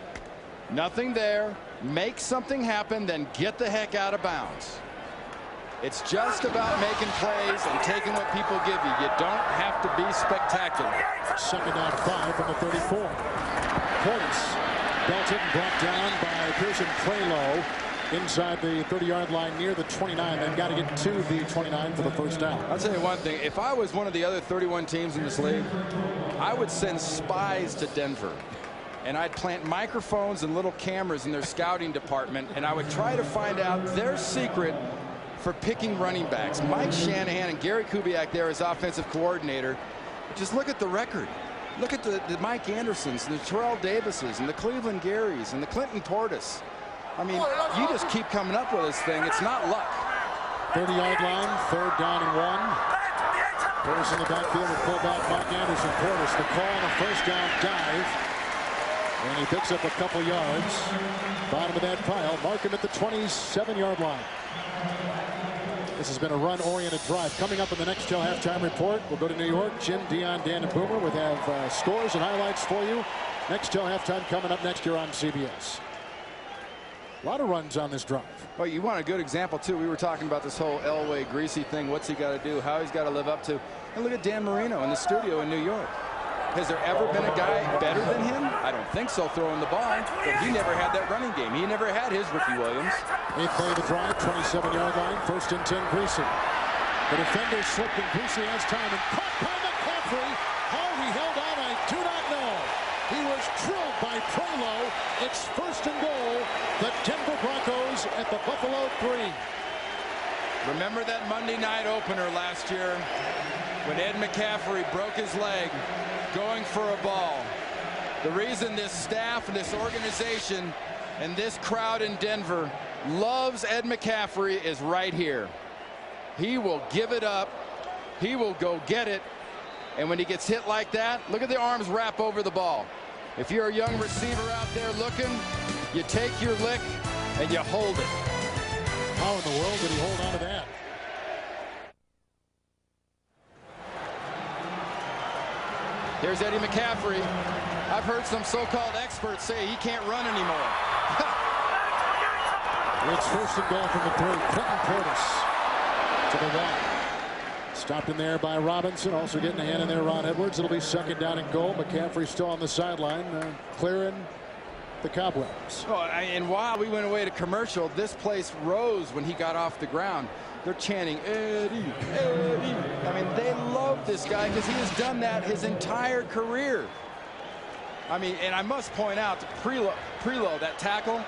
Nothing there. Make something happen, then get the heck out of bounds. It's just about making plays and taking what people give you. You don't have to be spectacular. Second down 5 from the 34. Portis belted and brought down by Pearson Prelo inside the 30-yard line near the 29. They've got to get to the 29 for the first down. I'll tell you one thing. If I was one of the other 31 teams in this league, I would send spies to Denver. And I'd plant microphones and little cameras in their scouting department, and I would try to find out their secret for picking running backs. Mike Shanahan and Gary Kubiak there as offensive coordinator. Just look at the record. Look at the Mike Andersons and the Terrell Davises and the Cleveland Garys and the Clinton Portis. I mean, you just keep coming up with this thing. It's not luck. 30-yard line, third down and 1. Portis in the backfield with fullback Mike Anderson. Portis, the call on a first down dive. And he picks up a couple yards. Bottom of that pile. Mark him at the 27-yard line. This has been a run-oriented drive. Coming up in the next halftime report, we'll go to New York. Jim, Dion, Dan, and Boomer will have scores and highlights for you. Next halftime coming up next year on CBS. A lot of runs on this drive. Well, you want a good example, too. We were talking about this whole Elway Greasy thing. What's he got to do? How he's got to live up to. And look at Dan Marino in the studio in New York. Has there ever been a guy better than him? I don't think so, throwing the ball. But he never had that running game. He never had his Ricky Williams. Eighth play of the drive, 27-yard line, first and 10, Greasy. The defender slipped, and Greasy has time, and caught by McCaffrey. How he held on, I do not know. He was drilled by Prelo. It's first and goal. The Denver Broncos at the Buffalo 3. Remember that Monday night opener last year when Ed McCaffrey broke his leg going for a ball? The reason this staff and this organization and this crowd in Denver loves Ed McCaffrey is right here. He will give it up. He will go get it. And when he gets hit like that, look at the arms wrap over the ball. If you're a young receiver out there looking, you take your lick and you hold it. How in the world did he hold on to that? Here's Eddie McCaffrey. I've heard some so-called experts say he can't run anymore. It's first and goal from the 3. Clinton Portis to the 1. Stopped in there by Robinson. Also getting a hand in there, Ron Edwards. It'll be second down and goal. McCaffrey still on the sideline, clearing the cobwebs. Oh, and while we went away to commercial, this place rose when he got off the ground. They're chanting, Eddie, Eddie. I mean, they love this guy because he has done that his entire career. I mean, and I must point out that Prelo, that tackle,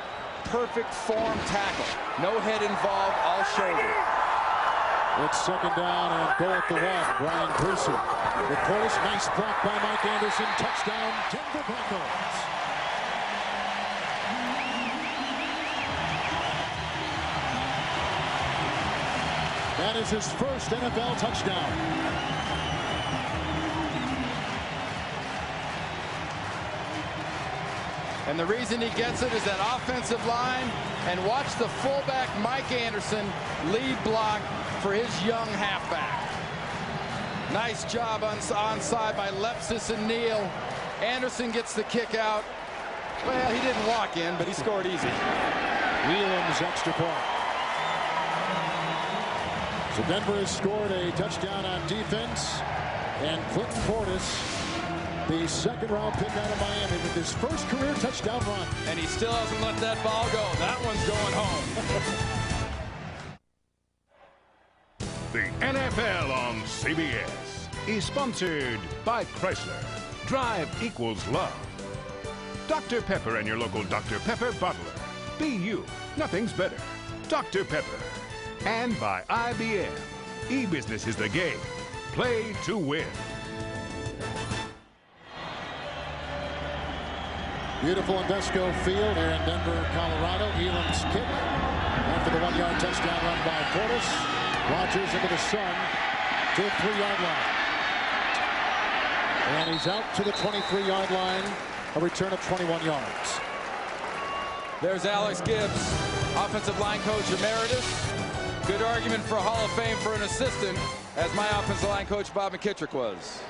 perfect form tackle. No head involved, all shoulder. It's second down and goal at the 1. Brian Greasy with Portis. Nice block by Mike Anderson. Touchdown, Denver Broncos. That is his first NFL touchdown. And the reason he gets it is that offensive line. And watch the fullback Mike Anderson lead block for his young halfback. Nice job onside by Lepsis and Neal. Anderson gets the kick out. Well, he didn't walk in, but he scored easy. Wheelan's extra point. So Denver has scored a touchdown on defense, and Clinton Portis, the second-round pick out of Miami, with his first career touchdown run. And he still hasn't let that ball go. That one's going home. The NFL on CBS is sponsored by Chrysler. Drive equals love. Dr. Pepper and your local Dr. Pepper bottler. Be you. Nothing's better. Dr. Pepper. And by IBM. E-business is the game. Play to win. Beautiful Invesco Field here in Denver, Colorado. Elam's kick after the 1-yard touchdown run by Portis. Rogers into the sun to the 3-yard line. And he's out to the 23-yard line. A return of 21 yards. There's Alex Gibbs, offensive line coach emeritus. Good argument for Hall of Fame for an assistant, as my offensive line coach Bob McKittrick was.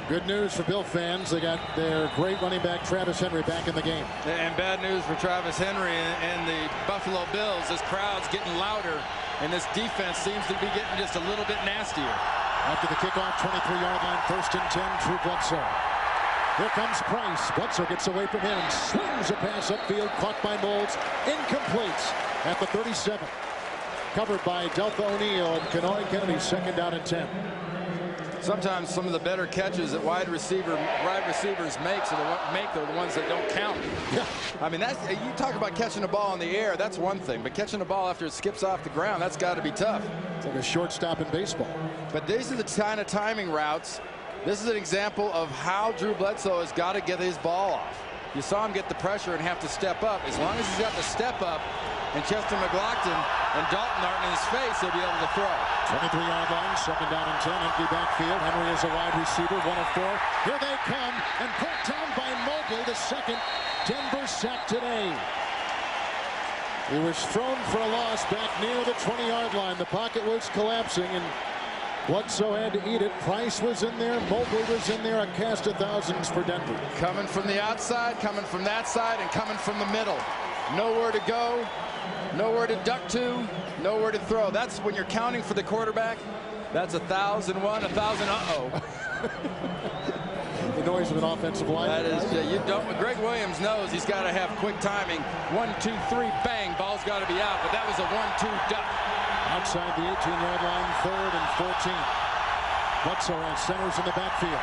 Good news for Bill fans. They got their great running back Travis Henry back in the game. And bad news for Travis Henry and the Buffalo Bills. This crowd's getting louder, and this defense seems to be getting just a little bit nastier. After the kickoff, 23-yard line, 1st and 10, Drew Bledsoe. Here comes Price. Bledsoe gets away from him, slings a pass upfield, caught by Moulds, incomplete at the 37. Covered by Deltha O'Neal and Kenoy Kennedy, 2nd down and 10. Sometimes some of the better catches that wide receivers make are the ones that don't count. Yeah. I mean, that's, you talk about catching a ball in the air, that's one thing, but catching a ball after it skips off the ground, that's got to be tough. It's like a shortstop in baseball. But these are the kind of timing routes. This is an example of how Drew Bledsoe has got to get his ball off. You saw him get the pressure and have to step up. As long as he's got the step up, and Chester McLaughlin and Dalton aren't in his face, he'll be able to throw. 23-yard line, 2nd down and 10, empty backfield. Henry is a wide receiver, 1 of 4. Here they come, and brought down by Mobley, the 2nd Denver sack today. He was thrown for a loss back near the 20-yard line. The pocket was collapsing, and Bledsoe had to eat it. Price was in there, Mobley was in there, a cast of thousands for Denver. Coming from the outside, coming from that side, and coming from the middle. Nowhere to go, nowhere to duck to, nowhere to throw. That's when you're counting for the quarterback. That's 1,001, 1,000. The noise of an offensive line. That is, you don't. Greg Williams knows he's got to have quick timing. 1, 2, 3, bang, ball's got to be out. But that was a 1-2 duck. Outside the 18-yard line, 3rd and 14. Bledsoe has centers in the backfield.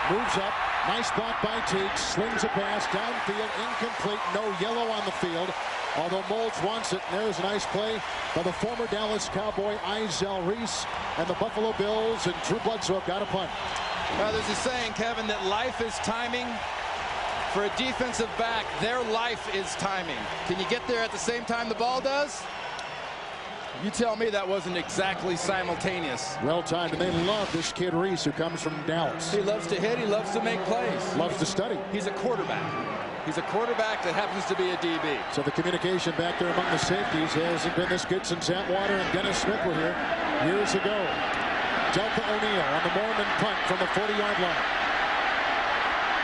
Moves up. Nice block by Teague. Slings a pass downfield. Incomplete. No yellow on the field. Although Moulds wants it. There's a nice play by the former Dallas Cowboy, Izell Reese. And the Buffalo Bills and Drew Bledsoe have got a punt. Well, there's a saying, Kevin, that life is timing. For a defensive back, their life is timing. Can you get there at the same time the ball does? You tell me that wasn't exactly simultaneous. Well timed, and they love this kid Reese, who comes from Dallas. He loves to hit. He loves to make plays. Loves to study. He's a quarterback. He's a quarterback that happens to be a DB. So the communication back there among the safeties hasn't been this good since Atwater and Dennis Smith were here years ago. Deltha O'Neal on the Mormon punt from the 40-yard line.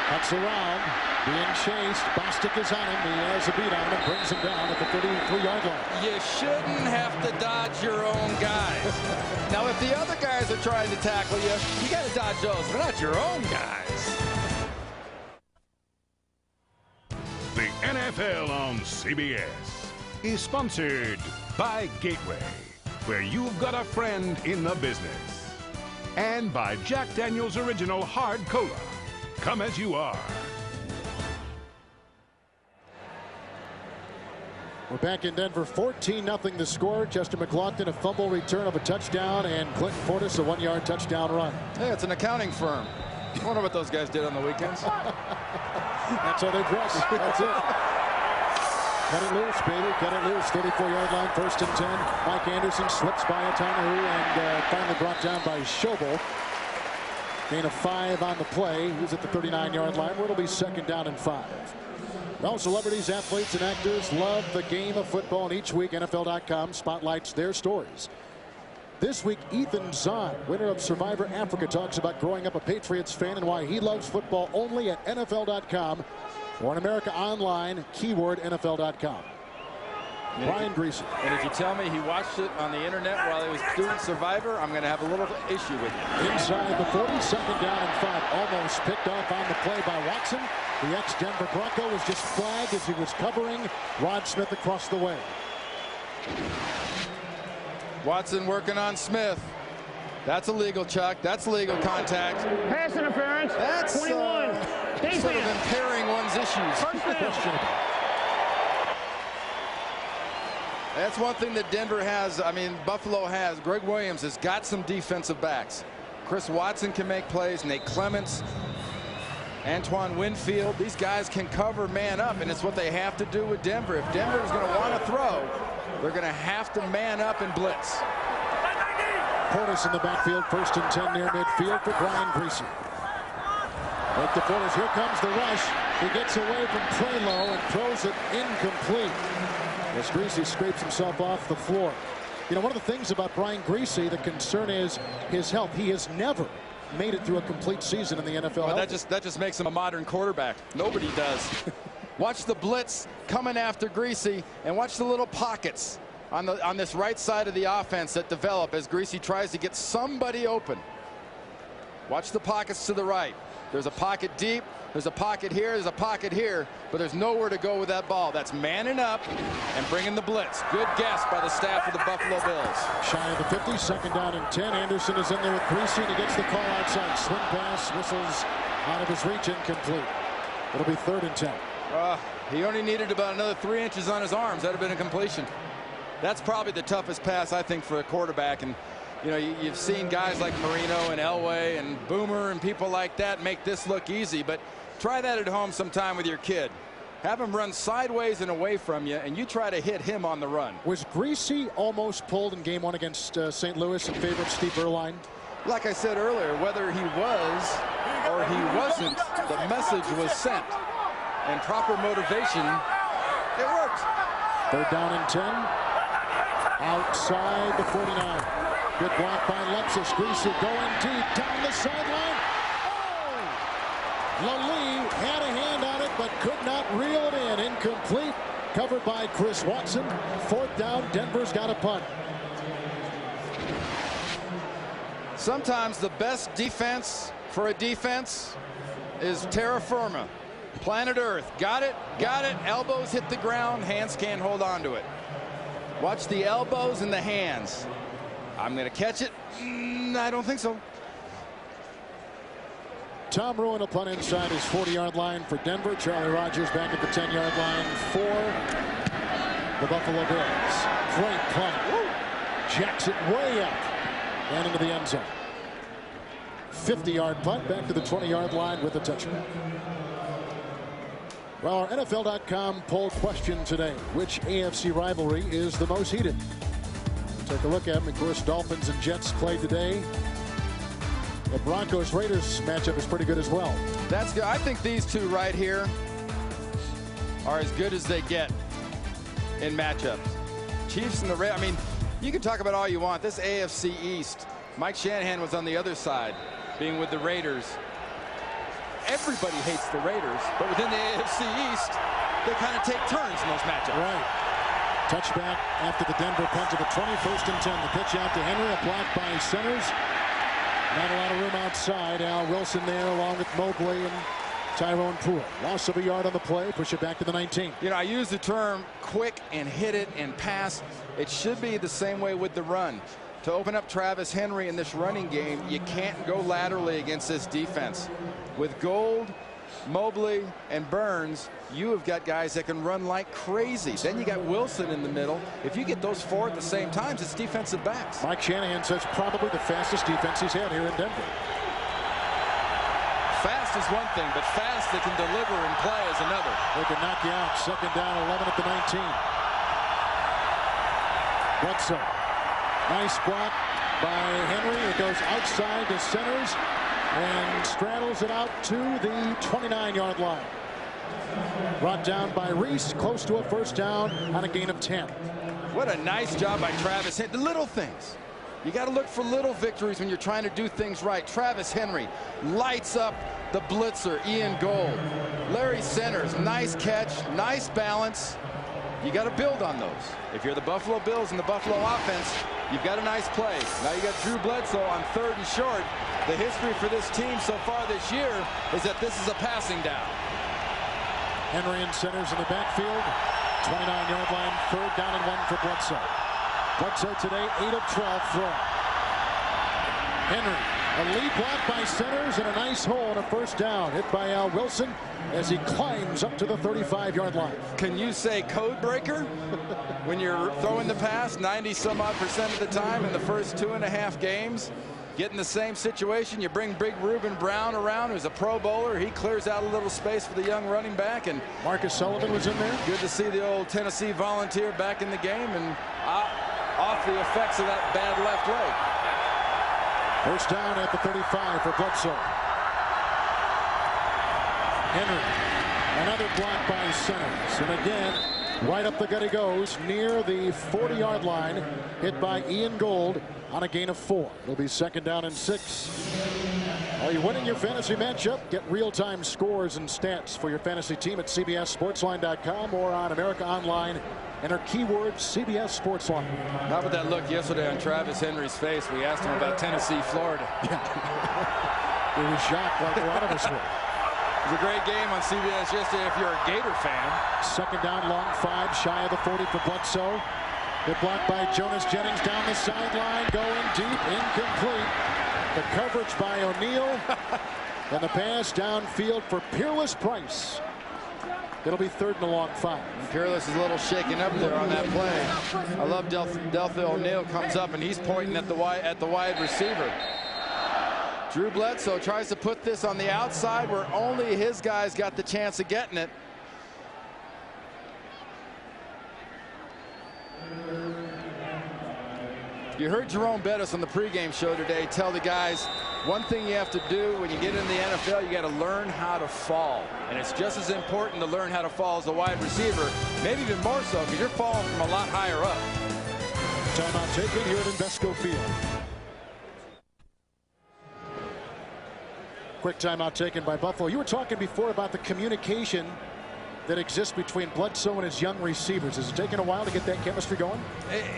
Cuts around, being chased. Bostic is on him. He has a beat on him and brings him down at the 33-yard line. You shouldn't have to dodge your own guys. Now, if the other guys are trying to tackle you, you got to dodge those, but not your own guys. The NFL on CBS is sponsored by Gateway, where you've got a friend in the business. And by Jack Daniel's Original Hard Cola. Come as you are. We're back in Denver, 14-0 the score. Chester McLaughlin, a fumble return of a touchdown, and Clinton Portis, a 1-yard touchdown run. Hey, it's an accounting firm. I wonder what those guys did on the weekends. That's how they dress. That's it. Cut it loose, baby. Cut it loose. 34-yard line, 1st and 10. Mike Anderson slips by O'Tanahu and finally brought down by Schobel. Gain of 5 on the play. He's at the 39-yard line, where it'll be 2nd down and 5. Well, celebrities, athletes, and actors love the game of football, and each week NFL.com spotlights their stories. This week, Ethan Zahn, winner of Survivor Africa, talks about growing up a Patriots fan and why he loves football only at NFL.com or in America Online, keyword NFL.com. Brian Greasy. And if you tell me he watched it on the internet while he was doing Survivor, I'm going to have a little issue with it. Inside the 40, 2nd down and 5. Almost picked off on the play by Watson. The ex-Denver Bronco was just flagged as he was covering Rod Smith across the way. Watson working on Smith. That's illegal, Chuck. That's legal contact. Pass interference. That's 21. sort of impairing one's issues. Questionable. That's one thing that Denver has. I mean, Buffalo has. Greg Williams has got some defensive backs. Chris Watson can make plays. Nate Clements. Antoine Winfield, these guys can cover man up, and it's what they have to do with Denver. If Denver is going to want to throw, they're going to have to man up and blitz. Portis in the backfield, 1st and 10 near midfield for Brian Greasy. Right to Portis, here comes the rush. He gets away from Prelo and throws it incomplete as Greasy scrapes himself off the floor. You know, one of the things about Brian Greasy, the concern is his health. He has never made it through a complete season in the NFL. Well, that just makes him a modern quarterback. Nobody does. Watch the blitz coming after Greasy, and watch the little pockets on this right side of the offense that develop as Greasy tries to get somebody open. Watch the pockets to the right. There's a pocket deep. There's a pocket here. There's a pocket here. But there's nowhere to go with that ball. That's manning up and bringing the blitz. Good guess by the staff of the Buffalo Bills. Shy of the 50. 2nd down and 10. Anderson is in there with Greasy, and he gets the call outside. Swing pass. Whistles out of his reach. Incomplete. It'll be 3rd and 10. He only needed about another 3 inches on his arms. That would have been a completion. That's probably the toughest pass, I think, for a quarterback. And you know, you've seen guys like Marino and Elway and Boomer and people like that make this look easy, but try that at home sometime with your kid. Have him run sideways and away from you, and you try to hit him on the run. Was Greasy almost pulled in game 1 against St. Louis in favor of Steve Erline? Like I said earlier, whether he was or he wasn't, the message was sent. And proper motivation, it worked. 3rd down and 10. Outside the 49. Good block by Lexus. Greasy going deep down the sideline. Oh! Lally had a hand on it but could not reel it in. Incomplete. Covered by Chris Watson. 4th down. Denver's got a punt. Sometimes the best defense for a defense is terra firma. Planet Earth. Got it. Got it. Elbows hit the ground. Hands can't hold on to it. Watch the elbows and the hands. I'm going to catch it. I don't think so. Tom Ruin will punt inside his 40-yard line for Denver. Charlie Rogers back at the 10-yard line for the Buffalo Bills. Great punt. Jacks it way up and into the end zone. 50-yard punt back to the 20-yard line with a touchdown. Well, our NFL.com poll question today: which AFC rivalry is the most heated? Take a look at them. Of course, Dolphins and Jets played today. The Broncos-Raiders matchup is pretty good as well. That's good. I think these two right here are as good as they get in matchups. Chiefs and the Raiders. I mean, you can talk about all you want. This AFC East, Mike Shanahan was on the other side, being with the Raiders. Everybody hates the Raiders, but within the AFC East, they kind of take turns in those matchups. Right. Touchback after the Denver punt to the 20. 1st and 10. The pitch out to Henry. A block by Centers. Not a lot of room outside. Al Wilson there along with Mobley and Tyrone Poole. Loss of a yard on the play. Push it back to the 19. You know, I use the term quick and hit it and pass. It should be the same way with the run. To open up Travis Henry in this running game, you can't go laterally against this defense. With Gold, Mobley, and Burns, you have got guys that can run like crazy. Then you got Wilson in the middle. If you get those 4 at the same time, it's defensive backs. Mike Shanahan says probably the fastest defense he's had here in Denver. Fast is one thing, but fast that can deliver and play is another. They can knock you out. 2nd down, 11 at the 19. Bledsoe. Nice block by Henry. It goes outside to Centers and straddles it out to the 29-yard line. Brought down by Reese, close to a 1st down on a gain of 10. What a nice job by Travis. The little things. You got to look for little victories when you're trying to do things right. Travis Henry lights up the blitzer, Ian Gold. Larry Centers, nice catch, nice balance. You got to build on those. If you're the Buffalo Bills and the Buffalo offense, you've got a nice play. Now you got Drew Bledsoe on 3rd and short. The history for this team so far this year is that this is a passing down. Henry and Centers in the backfield. 29-yard line, 3rd down and 1 for Bledsoe. Bledsoe today 8 of 12 throwing. Henry, a lead block by Centers and a nice hole and a 1st down. Hit by Al Wilson as he climbs up to the 35-yard line. Can you say code breaker when you're throwing the pass 90-some-odd% of the time in the first 2.5 games? get in the same situation. You bring big Reuben Brown around, who's a Pro Bowler. He clears out a little space for the young running back. And Marcus Sullivan was in there. Good to see the old Tennessee Volunteer back in the game and off the effects of that bad left leg. First down at the 35 for Bledsoe. Henry, another block by Simmons, and again, right up the gut he goes, near the 40-yard line, hit by Ian Gold on a gain of 4. It'll be second down and 6. Are you winning your fantasy matchup? Get real-time scores and stats for your fantasy team at CBSSportsline.com or on America Online. Enter keyword CBS Sportsline. How about that look yesterday on Travis Henry's face? We asked him about Tennessee, Florida. He was shocked like a lot of us were. It was a great game on CBS yesterday if you're a Gator fan. Second down, long 5, shy of the 40 for Bledsoe. Good block by Jonas Jennings down the sideline, going deep, incomplete. The coverage by O'Neal, and the pass downfield for Peerless Price. It'll be third and a long 5. And Peerless is a little shaken up there on that play. I love Delphi O'Neal comes up and he's pointing at the wide receiver. Drew Bledsoe tries to put this on the outside where only his guys got the chance of getting it. You heard Jerome Bettis on the pregame show today tell the guys, one thing you have to do when you get in the NFL, you got to learn how to fall. And it's just as important to learn how to fall as a wide receiver, maybe even more so because you're falling from a lot higher up. Timeout taken here at Invesco Field. Quick timeout taken by Buffalo. You were talking before about the communication that exists between Bledsoe and his young receivers. Is it taking a while to get that chemistry going?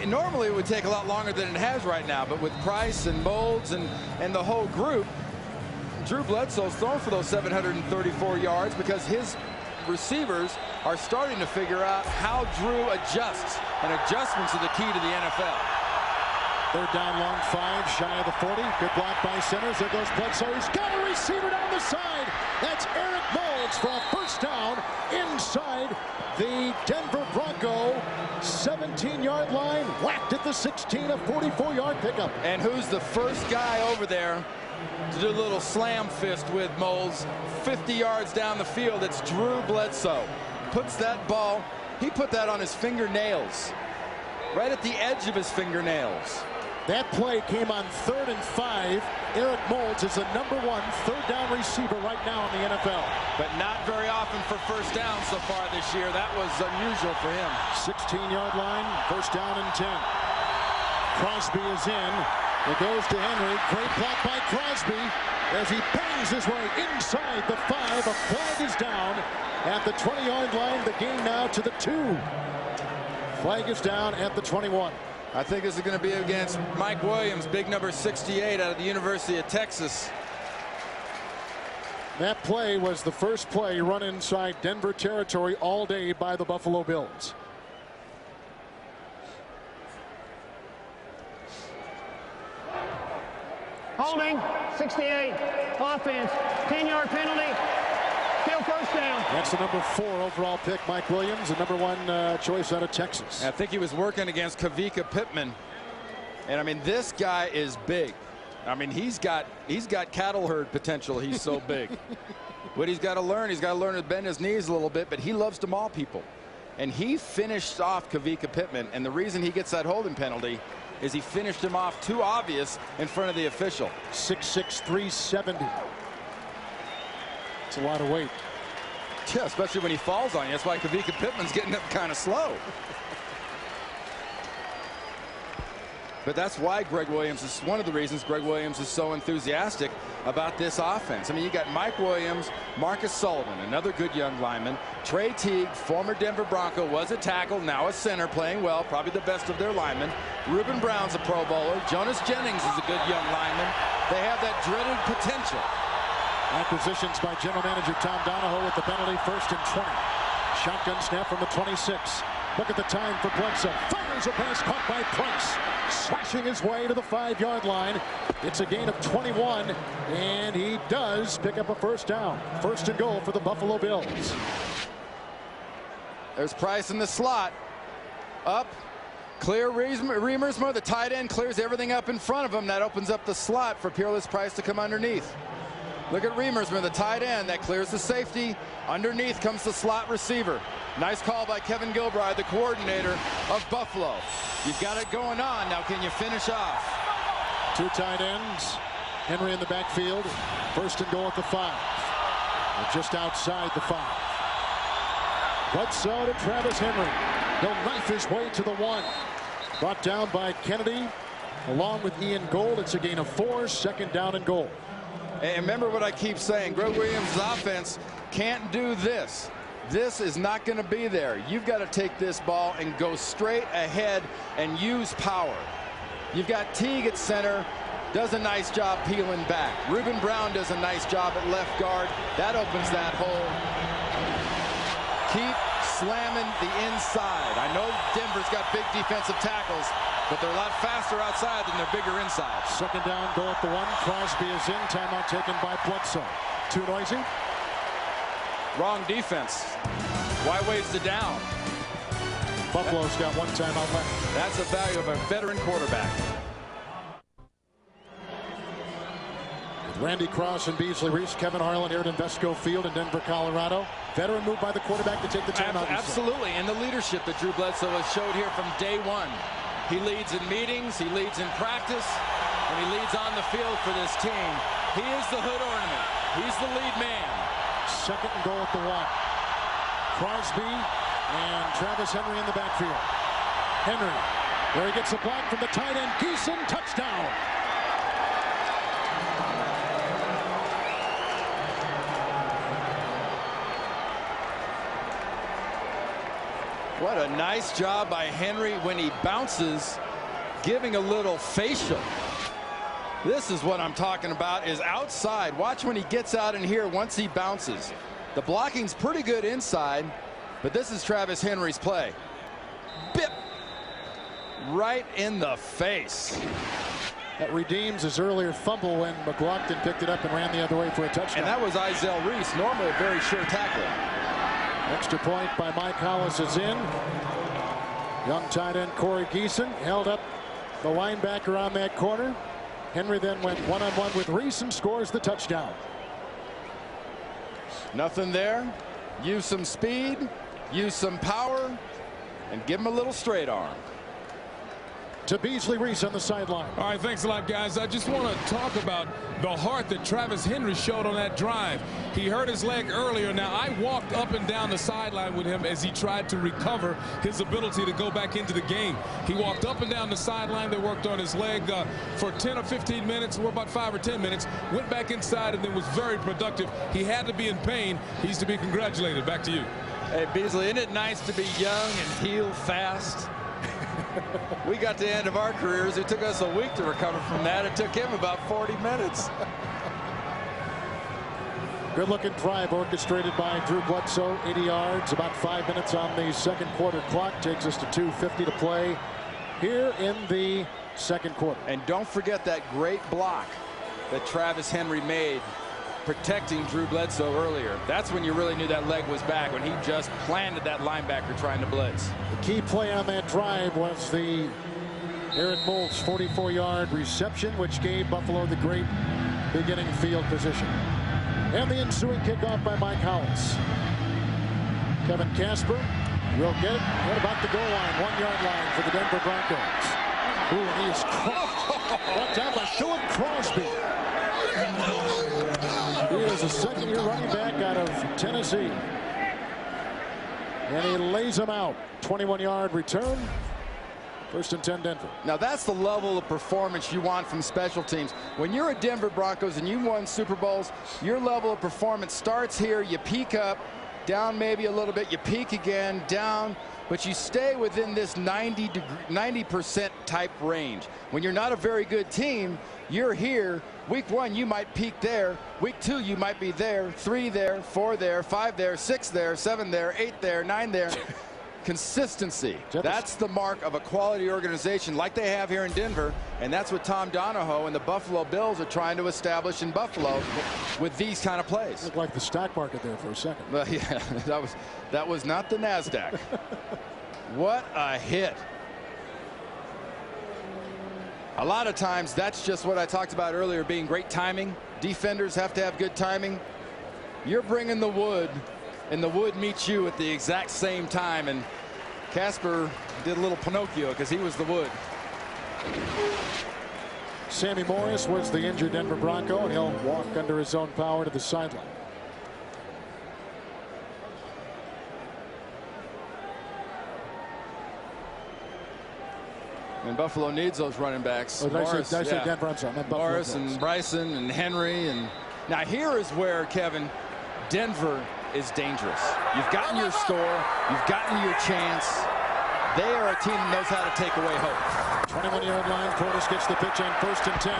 Normally it would take a lot longer than it has right now, but with Price and Molds and the whole group, Drew Bledsoe's thrown for those 734 yards because his receivers are starting to figure out how Drew adjusts, and adjustments are the key to the NFL. Third down, long 5, shy of the 40. Good block by Centers. There goes Bledsoe. He's got a receiver down the side. That's Eric Molds for a first down inside the Denver Bronco 17-yard line. Whacked at the 16, a 44-yard pickup. And who's the first guy over there to do a little slam fist with Molds? 50 yards down the field, it's Drew Bledsoe. Puts that ball, he put that on his fingernails. Right at the edge of his fingernails. That play came on 3rd and 5. Eric Molds is the #1 third down receiver right now in the NFL. But not very often for first down so far this year. That was unusual for him. 16-yard line, first down and 10. Crosby is in. It goes to Henry. Great block by Crosby as he bangs his way inside the 5. A flag is down at the 20-yard line. The game now to the 2. Flag is down at the 21. I think this is going to be against Mike Williams, big number 68 out of the University of Texas. That play was the first play run inside Denver territory all day by the Buffalo Bills. Holding, 68, offense, 10-yard penalty, still first down. That's the #4 overall pick, Mike Williams, the #1 choice out of Texas. I think he was working against Kavika Pittman. And I mean, this guy is big. I mean, he's got cattle herd potential. He's so big. What he's got to learn to bend his knees a little bit, but he loves to maul people. And he finished off Kavika Pittman, and the reason he gets that holding penalty is he finished him off too obvious in front of the official. 6'6", 370. It's a lot of weight. Yeah, especially when he falls on you. That's why Kavika Pittman's getting up kind of slow. But that's why Greg Williams is one of the reasons Greg Williams is so enthusiastic about this offense. I mean, you got Mike Williams, Marcus Sullivan, another good young lineman. Trey Teague, former Denver Bronco, was a tackle, now a center, playing well, probably the best of their linemen. Reuben Brown's a Pro Bowler. Jonas Jennings is a good young lineman. They have that dreaded potential. Acquisitions by general manager Tom Donahoe with the penalty, 1st and 20. Shotgun snap from the 26. Look at the time for Bledsoe. Fires a pass caught by Price. Slashing his way to the 5-yard line. It's a gain of 21, and he does pick up a first down. 1st and goal for the Buffalo Bills. There's Price in the slot. Up, Clear Riemersma, the tight end, clears everything up in front of him. That opens up the slot for Peerless Price to come underneath. Look at Riemersma, the tight end, that clears the safety. Underneath comes the slot receiver. Nice call by Kevin Gilbride, the coordinator of Buffalo. You've got it going on. Now can you finish off? 2 tight ends. Henry in the backfield. First and goal at the 5. They're just outside the 5. Bledsoe to Travis Henry. He'll knife his way to the 1. Brought down by Kennedy along with Ian Gold. It's a gain of 4. 2nd down and goal. And remember what I keep saying, Greg Williams' offense can't do this. This is not going to be there. You've got to take this ball and go straight ahead and use power. You've got Teague at center, does a nice job peeling back. Reuben Brown does a nice job at left guard. That opens that hole. Keep slamming the inside. I know Denver's got big defensive tackles, but they're a lot faster outside than they're bigger inside. 2nd down, goal at the 1. Crosby is in. Timeout taken by Bledsoe. Too noisy. Wrong defense. Why waste it down? Buffalo's got 1 timeout left. That's the value of a veteran quarterback. Randy Cross and Beasley Reese, Kevin Harlan here at Invesco Field in Denver, Colorado. Veteran move by the quarterback to take the timeout. Absolutely, and the leadership that Drew Bledsoe has showed here from day 1. He leads in meetings, he leads in practice, and he leads on the field for this team. He is the hood ornament. He's the lead man. 2nd and goal at the 1. Crosby and Travis Henry in the backfield. Henry, where he gets a block from the tight end. Geeson, touchdown. What a nice job by Henry when he bounces, giving a little facial. This is what I'm talking about, is outside. Watch when he gets out in here once he bounces. The blocking's pretty good inside, but this is Travis Henry's play. Bip! Right in the face. That redeems his earlier fumble when McLaughlin picked it up and ran the other way for a touchdown. And that was Izell Reese, normally a very sure tackler. Extra point by Mike Hollis is in. Young tight end Corey Geeson held up the linebacker on that corner. Henry then went one-on-one with Reese and scores the touchdown. Nothing there. Use some speed, use some power, and give him a little straight arm. To Beasley Reese on the sideline. All right, thanks a lot, guys. I just want to talk about the heart that Travis Henry showed on that drive. He hurt his leg earlier. Now, I walked up and down the sideline with him as he tried to recover his ability to go back into the game. He walked up and down the sideline. They worked on his leg for 10 or 15 minutes, or about 5 or 10 minutes, went back inside and then was very productive. He had to be in pain. He's to be congratulated. Back to you. Hey, Beasley, isn't it nice to be young and heal fast? We got to the end of our careers. It took us a week to recover from that. It took him about 40 minutes. Good looking drive orchestrated by Drew Bledsoe. 80 yards, about 5 minutes on the 2nd quarter clock. Takes us to 2:50 to play here in the 2nd quarter. And don't forget that great block that Travis Henry made protecting Drew Bledsoe earlier. That's when you really knew that leg was back, when he just planted that linebacker trying to blitz. The key play on that drive was the Aaron Moulds 44-yard reception, which gave Buffalo the great beginning field position. And the ensuing kickoff by Mike Hollis. Kevin Casper will get it at about the goal line, 1-yard line for the Denver Broncos. Ooh, and he is brought down by Philip Crosby. He is a second-year running back out of Tennessee. And he lays him out. 21-yard return. 1st and 10 Denver. Now that's the level of performance you want from special teams. When you're a Denver Broncos and you won Super Bowls, your level of performance starts here. You peak up, down maybe a little bit. You peak again, down. But you stay within this 90% type range. When you're not a very good team, you're here. Week 1, you might peak there. Week 2, you might be there. 3 there, 4 there, 5 there, 6 there, 7 there, 8 there, 9 there. Consistency. That's the mark of a quality organization like they have here in Denver. And that's what Tom Donahoe and the Buffalo Bills are trying to establish in Buffalo with these kind of plays. Looked like the stock market there for a second. Well, yeah, that was not the NASDAQ. What a hit. A lot of times that's just what I talked about earlier, being great timing. Defenders have to have good timing. You're bringing the wood, and the wood meets you at the exact same time. And Casper did a little Pinocchio because he was the wood. Sammy Morris was the injured Denver Bronco, and he'll walk under his own power to the sideline. And Buffalo needs those running backs. Oh, Morris, I said Denver, I'm sorry, Morris and Bryson and Henry. And now here is where, Kevin, Denver is dangerous. You've gotten your score. You've gotten your chance. They are a team that knows how to take away hope. 21-yard line. Portis gets the pitch on 1st and 10.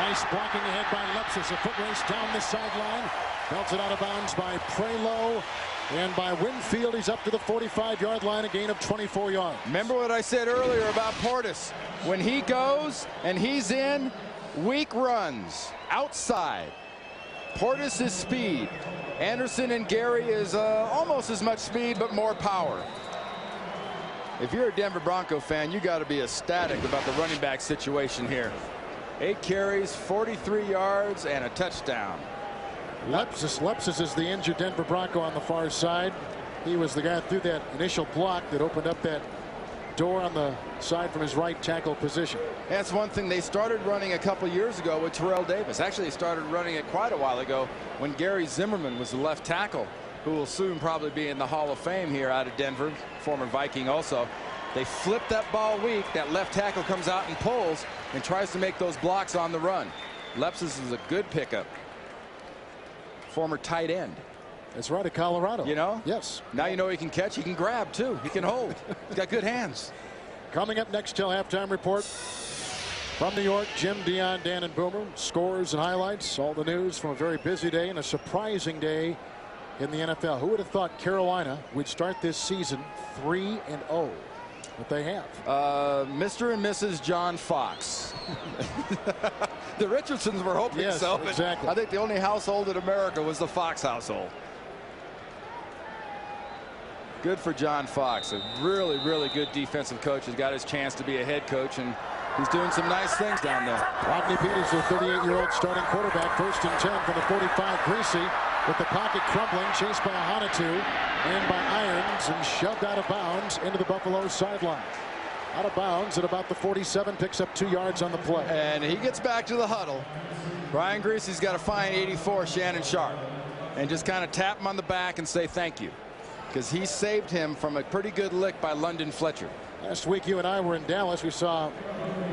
Nice blocking ahead by Lepsis. A foot race down the sideline. Belted out of bounds by Prelo. And by Winfield, he's up to the 45-yard line, a gain of 24 yards. Remember what I said earlier about Portis. When he goes and he's in, weak runs outside. Portis is speed. Anderson and Gary is almost as much speed, but more power. If you're a Denver Bronco fan, you got to be ecstatic about the running back situation here. 8 carries, 43 yards, and a touchdown. Lepsis is the injured Denver Bronco on the far side. He was the guy that threw that initial block that opened up that door on the side from his right tackle position. That's one thing they started running a couple years ago with Terrell Davis. Actually, they started running it quite a while ago when Gary Zimmerman was the left tackle, who will soon probably be in the Hall of Fame here out of Denver, former Viking also. They flip that ball weak. That left tackle comes out and pulls and tries to make those blocks on the run. Lepsis is a good pickup. Former tight end. That's right, at Colorado. You know? Yes. Now you know he can catch, he can grab too, he can hold. He's got good hands. Coming up next till halftime report from New York, Jim, Dion, Dan, and Boomer. Scores and highlights, all the news from a very busy day and a surprising day in the NFL. Who would have thought Carolina would start this season 3-0? But they have. Mr. and Mrs. John Fox. The Richardsons were hoping so, but exactly. I think the only household in America was the Fox household. Good for John Fox, a really, really good defensive coach. He's got his chance to be a head coach, and he's doing some nice things down there. Rodney Peters, the 38-year-old starting quarterback, 1st and 10 from the 45. Greasy with the pocket crumbling, chased by Hanatu and by Irons, and shoved out of bounds into the Buffalo sideline. Out of bounds at about the 47, picks up 2 yards on the play. And he gets back to the huddle. Brian Greasy's got to find 84 Shannon Sharp and just kind of tap him on the back and say thank you, because he saved him from a pretty good lick by London Fletcher. Last week you and I were in Dallas. We saw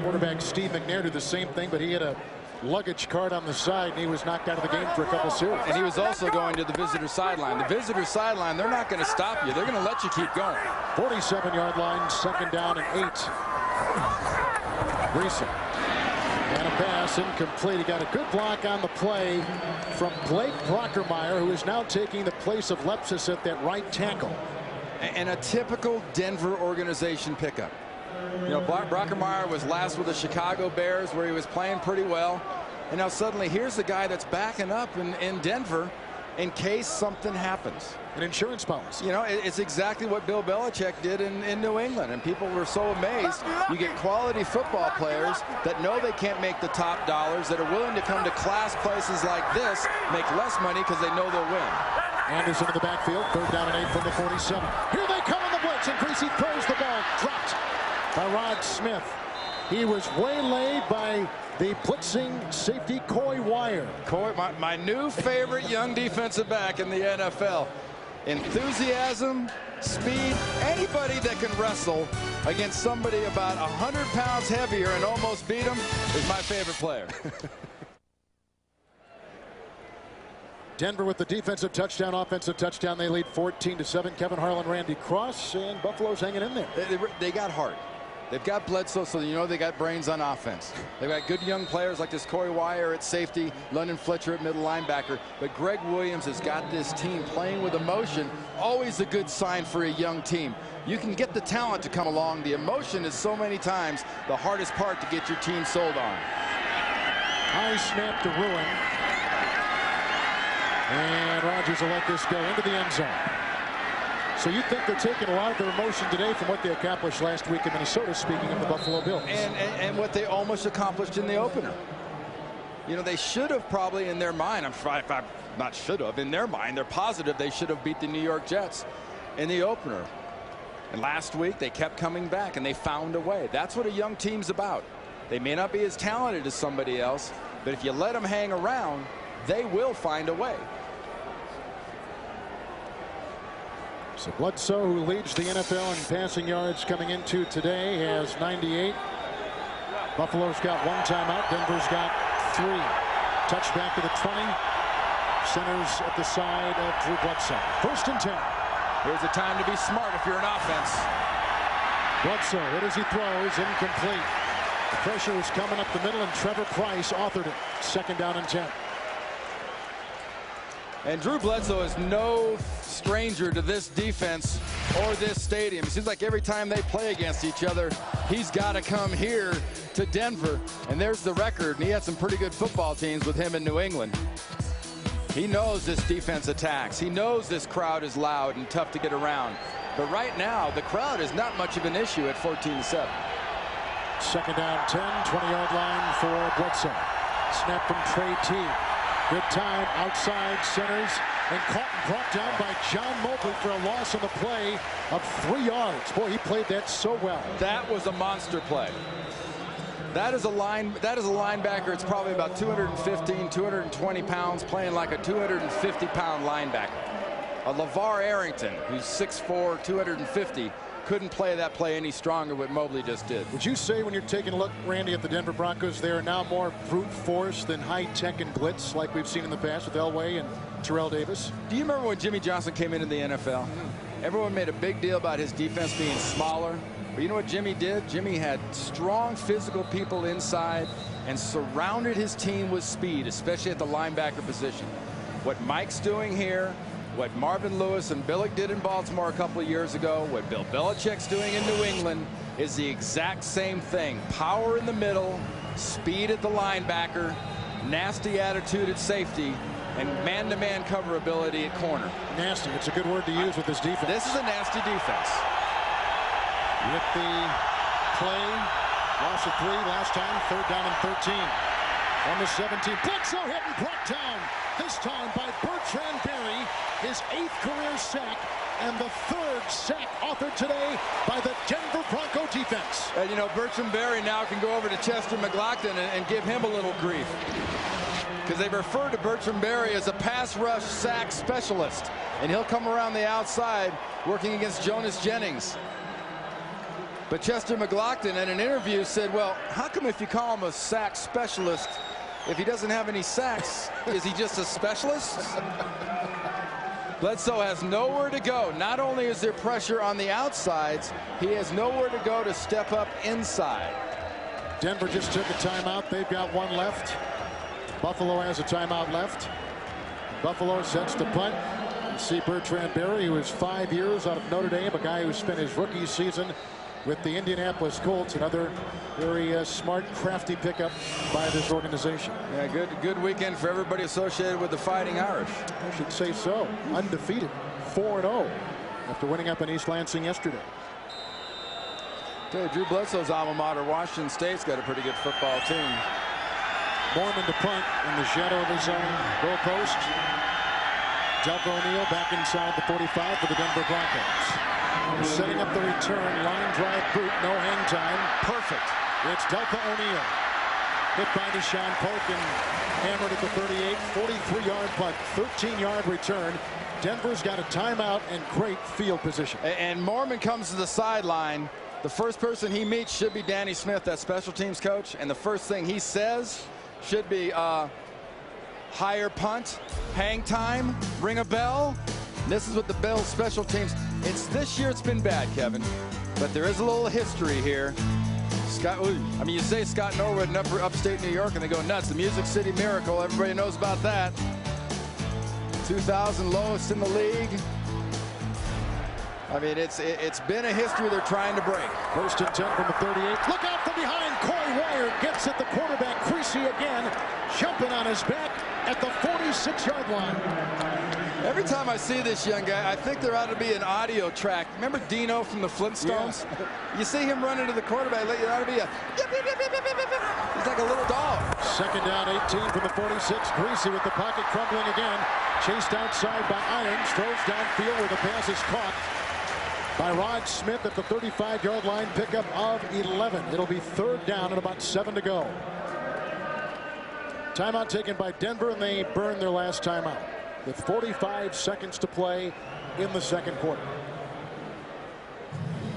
quarterback Steve McNair do the same thing, but he had a luggage cart on the side and he was knocked out of the game for a couple series. And he was also going to the visitor sideline. The visitor sideline, they're not going to stop you. They're going to let you keep going. 47-yard line, 2nd down and 8. Greasy. And a pass incomplete. He got a good block on the play from Blake Brockermeyer, who is now taking the place of Lepsis at that right tackle. And a typical Denver organization pickup. You know, Brockermeyer was last with the Chicago Bears, where he was playing pretty well. And now suddenly here's the guy that's backing up in Denver in case something happens. An insurance policy. You know, it's exactly what Bill Belichick did in New England. And people were so amazed. You get quality football players that know they can't make the top dollars, that are willing to come to class places like this, make less money because they know they'll win. Anderson in the backfield, 3rd down and 8 from the 47. Here they come on the blitz, and Greasy throws the ball, dropped by Rod Smith. He was waylaid by the blitzing safety Coy Wire. Coy, my new favorite young defensive back in the NFL. Enthusiasm, speed, anybody that can wrestle against somebody about 100 pounds heavier and almost beat him is my favorite player. Denver with the defensive touchdown, offensive touchdown. They lead 14-7. Kevin Harlan, Randy Cross, and Buffalo's hanging in there. They got heart. They've got Bledsoe, so you know they got brains on offense. They've got good young players like this Coy Wire at safety, London Fletcher at middle linebacker. But Greg Williams has got this team playing with emotion. Always a good sign for a young team. You can get the talent to come along. The emotion is so many times the hardest part to get your team sold on. High snap to Ruin. And Rodgers will let this go into the end zone. So you think they're taking a lot of their emotion today from what they accomplished last week in Minnesota, speaking of the Buffalo Bills. And what they almost accomplished in the opener. You know, they should have probably in their mind, not should have, in their mind, they're positive they should have beat the New York Jets in the opener. And last week they kept coming back and they found a way. That's what a young team's about. They may not be as talented as somebody else, but if you let them hang around, they will find a way. So Bledsoe, who leads the NFL in passing yards coming into today, has 98. Buffalo's got 1 timeout. Denver's got 3. Touchback to the 20. Centers at the side of Drew Bledsoe. 1st and 10. Here's the time to be smart if you're an offense. Bledsoe, what does he throw? Is incomplete. The pressure is coming up the middle, and Trevor Price authored it. 2nd down and 10. And Drew Bledsoe is no stranger to this defense or this stadium. It seems like every time they play against each other, he's got to come here to Denver. And there's the record. And he had some pretty good football teams with him in New England. He knows this defense attacks. He knows this crowd is loud and tough to get around. But right now, the crowd is not much of an issue at 14-7. 2nd down 10, 20-yard line for Bledsoe. Snap from Trey T. Good time outside centers and caught and brought down by John Mobley for a loss on the play of 3 yards. Boy, he played that so well. That was a monster play. That is a linebacker. It's probably about 215, 220 pounds, playing like a 250-pound linebacker. A LeVar Arrington, who's 6'4", 250, couldn't play that play any stronger what Mobley just did. Would you say when you're taking a look, Randy, at the Denver Broncos, they are now more brute force than high tech and blitz like we've seen in the past with Elway and Terrell Davis? Do you remember when Jimmy Johnson came into the NFL? Everyone made a big deal about his defense being smaller. But you know what Jimmy did? Jimmy had strong physical people inside and surrounded his team with speed, especially at the linebacker position. What Mike's doing here, what Marvin Lewis and Billick did in Baltimore a couple of years ago, what Bill Belichick's doing in New England is the exact same thing. Power in the middle, speed at the linebacker, nasty attitude at safety, and man-to-man cover ability at corner. Nasty. It's a good word to use with this defense. This is a nasty defense. With the play, loss of 3 last time, 3rd down and 13. On the 17, Bledsoe hit and brought down, this time by Bertrand Berry, his 8th career sack, and the 3rd sack authored today by the Denver Bronco defense. And you know, Bertrand Berry now can go over to Chester McLaughlin and give him a little grief, because they refer to Bertrand Berry as a pass rush sack specialist, and he'll come around the outside working against Jonas Jennings. But Chester McLaughlin in an interview said, well, how come if you call him a sack specialist, if he doesn't have any sacks, is he just a specialist? Bledsoe has nowhere to go. Not only is there pressure on the outsides, he has nowhere to go to step up inside. Denver just took a timeout. They've got 1 left. Buffalo has a timeout left. Buffalo sets the punt. You see Bertrand Berry, who is 5 years out of Notre Dame, a guy who spent his rookie season with the Indianapolis Colts. Another very smart, crafty pickup by this organization. Yeah, good weekend for everybody associated with the Fighting Irish. I should say so. Undefeated, 4-0 after winning up in East Lansing yesterday. Drew Bledsoe's alma mater, Washington State's got a pretty good football team. Mormon to punt in the shadow of his own goal post. Delco O'Neal back inside the 45 for the Denver Broncos. Setting up the return, line drive boot, no hang time. Perfect. It's Delco O'Neal. Hit by Deshaun Polk and hammered at the 38, 43-yard punt, 13-yard return. Denver's got a timeout and great field position. And Mormon comes to the sideline. The first person he meets should be Danny Smith, that special teams coach. And the first thing he says should be higher punt, hang time, ring a bell. This is what the Bills special teams. This year it's been bad, Kevin, but there is a little history here. You say Scott Norwood in upstate New York and they go nuts. The Music City Miracle, everybody knows about that. 2000 lowest in the league. I mean, it's been a history they're trying to break. 1st and 10 from the 38. Look out from behind. Corey Wire gets at the quarterback. Creasy again, jumping on his back at the 46-yard line. Every time I see this young guy, I think there ought to be an audio track. Remember Dino from the Flintstones? Yeah. You see him run into the quarterback, there ought to be a yip, yip, yip, yip, yip, yip, yip. He's like a little dog. Second down, 18 from the 46. Greasy with the pocket crumbling again. Chased outside by Irons. Throws downfield where the pass is caught by Rod Smith at the 35-yard line. Pickup of 11. It'll be third down and about 7 to go. Timeout taken by Denver, and they burn their last timeout with 45 seconds to play in the second quarter.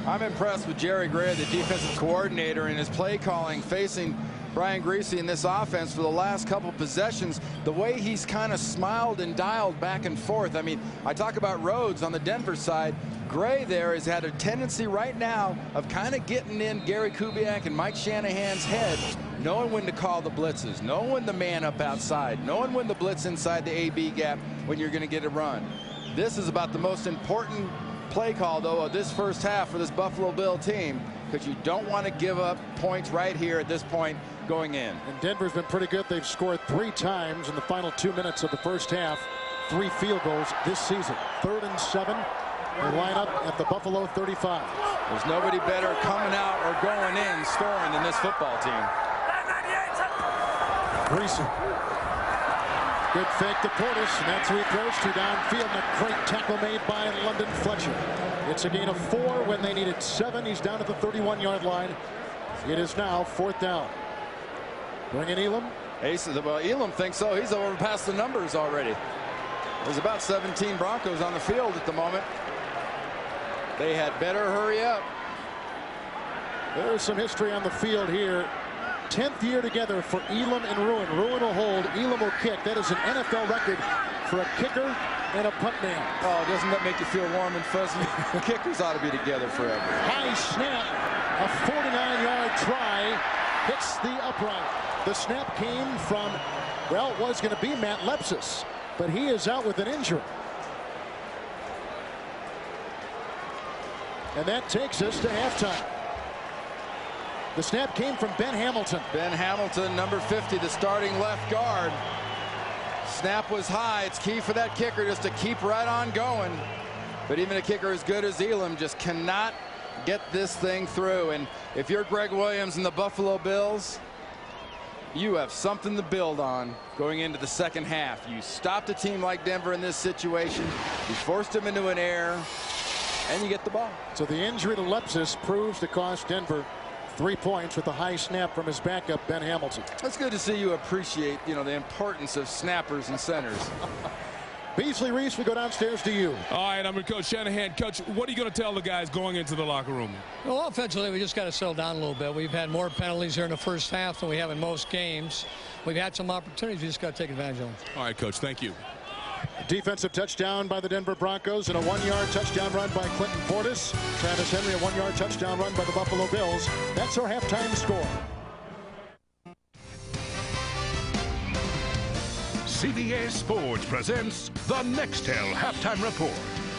I'm impressed with Jerry Gray, the defensive coordinator, and his play calling facing Brian Greasy in this offense for the last couple possessions. The way he's kind of smiled and dialed back and forth. I mean, I talk about Rhodes on the Denver side. Gray there has had a tendency right now of kind of getting in Gary Kubiak and Mike Shanahan's head, knowing when to call the blitzes, knowing when to man up outside, knowing when the blitz inside the AB gap when you're going to get a run. This is about the most important play call, though, of this first half for this Buffalo Bill team, because you don't want to give up points right here at this point going in. And Denver's been pretty good. They've scored 3 times in the final 2 minutes of the first half. 3 field goals this season. 3rd and 7. They line up at the Buffalo 35. There's nobody better coming out or going in scoring than this football team. Greasy. Good fake to Portis, and that's who he throws to downfield. And a great tackle made by London Fletcher. It's a gain of 4 when they needed 7. He's down at the 31-yard line. It is now 4th down. Bring in Elam. Well, Elam thinks so. He's over past the numbers already. There's about 17 Broncos on the field at the moment. They had better hurry up. There's some history on the field here. 10th year together for Elam and Ruin. Ruin will hold. Elam will kick. That is an NFL record for a kicker and a punt man. Oh, doesn't that make you feel warm and fuzzy? Kickers ought to be together forever. High snap. A 49-yard try. Hits the upright. The snap came from, well, it was going to be Matt Lepsis, but he is out with an injury. And that takes us to halftime. The snap came from Ben Hamilton. Ben Hamilton, number 50, the starting left guard. Snap was high. It's key for that kicker just to keep right on going. But even a kicker as good as Elam just cannot get this thing through. And if you're Greg Williams and the Buffalo Bills, you have something to build on going into the second half. You stopped a team like Denver in this situation. You forced them into an error, and you get the ball. So the injury to Lepsis proves to cost Denver 3 points with a high snap from his backup, Ben Hamilton. That's good to see you appreciate, the importance of snappers and centers. Beasley Reese, we go downstairs to you. All right, I'm with Coach Shanahan. Coach, what are you going to tell the guys going into the locker room? Well, offensively, we just got to settle down a little bit. We've had more penalties here in the first half than we have in most games. We've had some opportunities. We just got to take advantage of them. All right, Coach, thank you. Defensive touchdown by the Denver Broncos and a 1-yard touchdown run by Clinton Portis. Travis Henry, a 1-yard touchdown run by the Buffalo Bills. That's our halftime score. CBS Sports presents the Nextel Halftime Report.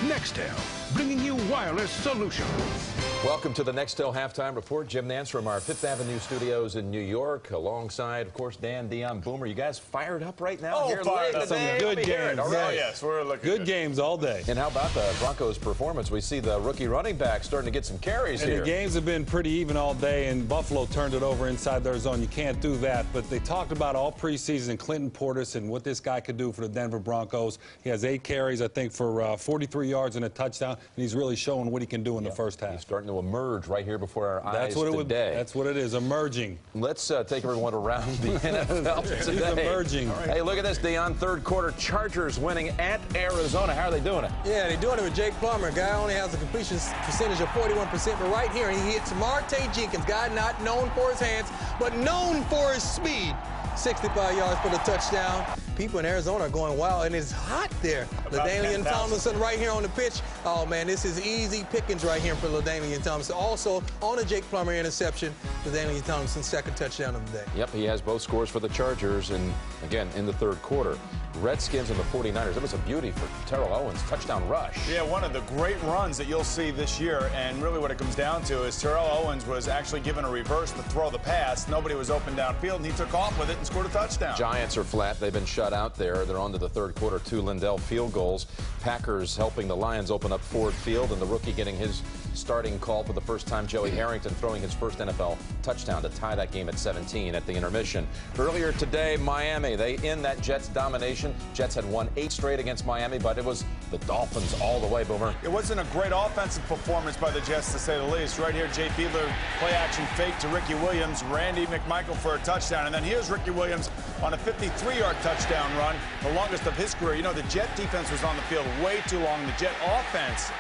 Nextel, bringing you wireless solutions. Welcome to the Nextel Halftime Report. Jim Nance from our Fifth Avenue studios in New York, alongside, of course, Dan, Dion, Boomer. You guys fired up right now? Oh, fired up. Some good games. All right. Yes, we're looking good games all day. And how about the Broncos' performance? We see the rookie running back starting to get some carries here. The games have been pretty even all day, and Buffalo turned it over inside their zone. You can't do that. But they talked about all preseason Clinton Portis and what this guy could do for the Denver Broncos. He has 8 carries, I think, for 43 yards and a touchdown, and he's really showing what he can do in the first half. He's starting to emerge right here before our eyes today. That's what it is, emerging. Let's take everyone around the NFL today. He's emerging. Right. Hey, look at this, Dion. Third quarter, Chargers winning at Arizona. How are they doing it? Yeah, they're doing it with Jake Plummer. Guy only has a completion percentage of 41%, but right here, he hits Marte Jenkins, guy not known for his hands, but known for his speed. 65 yards for the touchdown. People in Arizona are going wild, and it's hot there. LaDainian Tomlinson right here on the pitch. Oh, man, this is easy pickings right here for LaDainian Tomlinson. Also, on a Jake Plummer interception, LaDainian Tomlinson's second touchdown of the day. Yep, he has both scores for the Chargers, and, again, in the third quarter. Redskins and the 49ers. That was a beauty for Terrell Owens' touchdown rush. Yeah, one of the great runs that you'll see this year, and really what it comes down to is Terrell Owens was actually given a reverse to throw the pass. Nobody was open downfield, and he took off with it and scored a touchdown. Giants are flat. They've been shut out there. They're on to the third quarter. 2 Lindell field goals. goals. Packers helping the Lions open up Ford Field, and the rookie getting his starting call for the first time. Joey Harrington throwing his first NFL touchdown to tie that game at 17 at the intermission. Earlier today, Miami, they end that Jets domination. Jets had won 8 straight against Miami, but it was the Dolphins all the way, Boomer. It wasn't a great offensive performance by the Jets, to say the least. Right here, Jay Fiedler, play-action fake to Ricky Williams, Randy McMichael for a touchdown. And then here's Ricky Williams on a 53-yard touchdown run, the longest of his career. You know, the Jet defense was on the field way too long. The Jet offense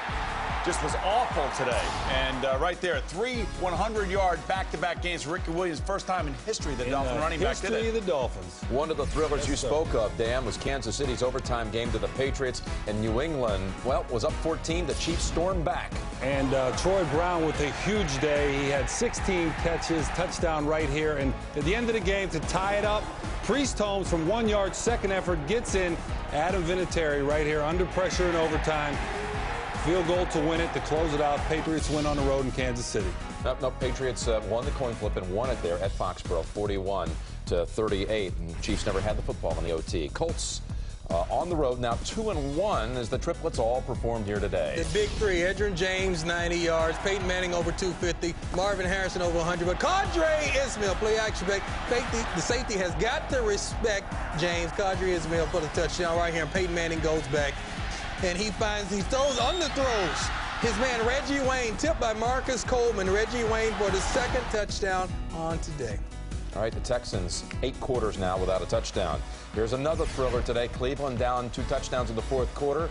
just was awful today. And right there, 3 100-yard back-to-back games for Ricky Williams. First time in history the Dolphin running back did it. History of the Dolphins. One of the thrillers you spoke of, Dan, was Kansas City's overtime game to the Patriots. And New England, well, was up 14. The Chiefs stormed back. And Troy Brown with a huge day. He had 16 catches, touchdown right here. And at the end of the game, to tie it up, Priest Holmes from 1 yard, second effort, gets in. Adam Vinatieri right here under pressure in overtime. Field goal to win it, to close it out. Patriots win on the road in Kansas City. No, Patriots won the coin flip and won it there at Foxborough, 41-38. And Chiefs never had the football in the OT. Colts on the road now 2-1 as the triplets all performed here today. The big three: Edgerrin James 90 yards, Peyton Manning over 250, Marvin Harrison over 100. But Qadry Ismail, play action back. The safety has got to respect James. Qadry Ismail for the touchdown right here, and Peyton Manning goes back. And he throws underthrows. His man Reggie Wayne, tipped by Marcus Coleman. Reggie Wayne for the second touchdown on today. All right, the Texans 8 quarters now without a touchdown. Here's another thriller today. Cleveland down 2 touchdowns in the 4th quarter.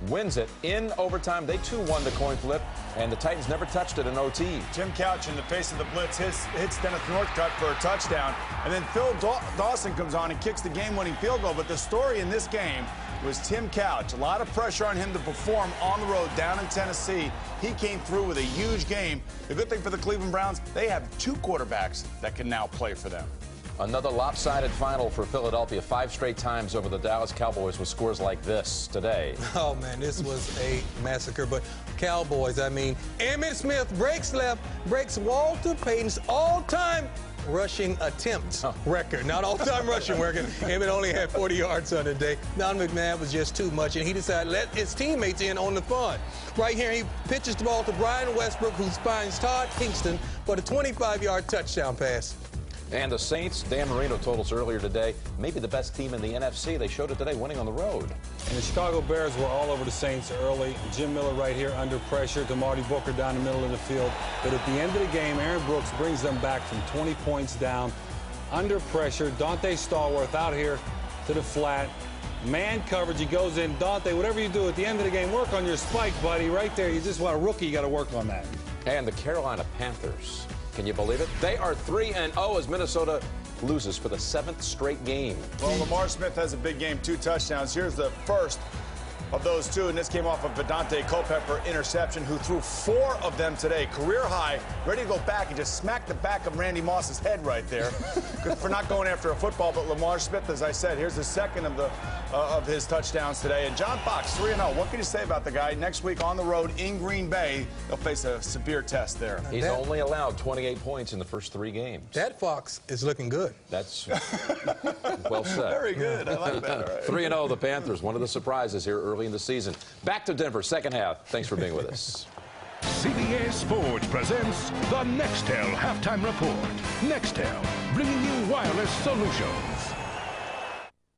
Wins it in overtime. They too won the coin flip, and the Titans never touched it in OT. Tim Couch in the face of the blitz hits Dennis Northcutt for a touchdown. And then Phil Dawson comes on and kicks the game-winning field goal. But the story in this game was Tim Couch. A lot of pressure on him to perform on the road down in Tennessee. He came through with a huge game. The good thing for the Cleveland Browns, they have 2 quarterbacks that can now play for them. Another lopsided final for Philadelphia. 5 straight times over the Dallas Cowboys with scores like this today. Oh, man, this was a massacre. But Cowboys, I mean, Emmitt Smith breaks left, breaks Walter Payton's all-time rushing attempt record. Not all-time rushing record. Emmitt only had 40 yards on the day. Don McNabb was just too much, and he decided to let his teammates in on the fun. Right here, he pitches the ball to Brian Westbrook, who finds Todd Kingston for the 25-yard touchdown pass. And the Saints, Dan Marino told us earlier today, maybe the best team in the NFC. They showed it today, winning on the road. And the Chicago Bears were all over the Saints early. Jim Miller right here under pressure to Marty Booker down the middle of the field. But at the end of the game, Aaron Brooks brings them back from 20 points down. Under pressure, Dante Stallworth out here to the flat. Man coverage, he goes in. Dante, whatever you do at the end of the game, work on your spikes, buddy. Right there, you just want a rookie, you got to work on that. And the Carolina Panthers. Can you believe it? They are 3-0 as Minnesota loses for the 7th straight game. Well, Lamar Smith has a big game, 2 touchdowns. Here's the first of those 2, and this came off of a Dante Culpepper interception, who threw 4 of them today. Career high, ready to go back and just smack the back of Randy Moss's head right there for not going after a football. But Lamar Smith, as I said, here's the second of his touchdowns today. And John Fox, 3-0. What can you say about the guy? Next week on the road in Green Bay, they'll face a severe test there. He's only allowed 28 points in the first 3 games. That Fox is looking good. That's well said. Very good. I like that. 3-0, the Panthers, one of the surprises here early in the season. Back to Denver, second half. Thanks for being with us. CBS Sports presents the Nextel Halftime Report. Nextel, bringing you wireless solutions.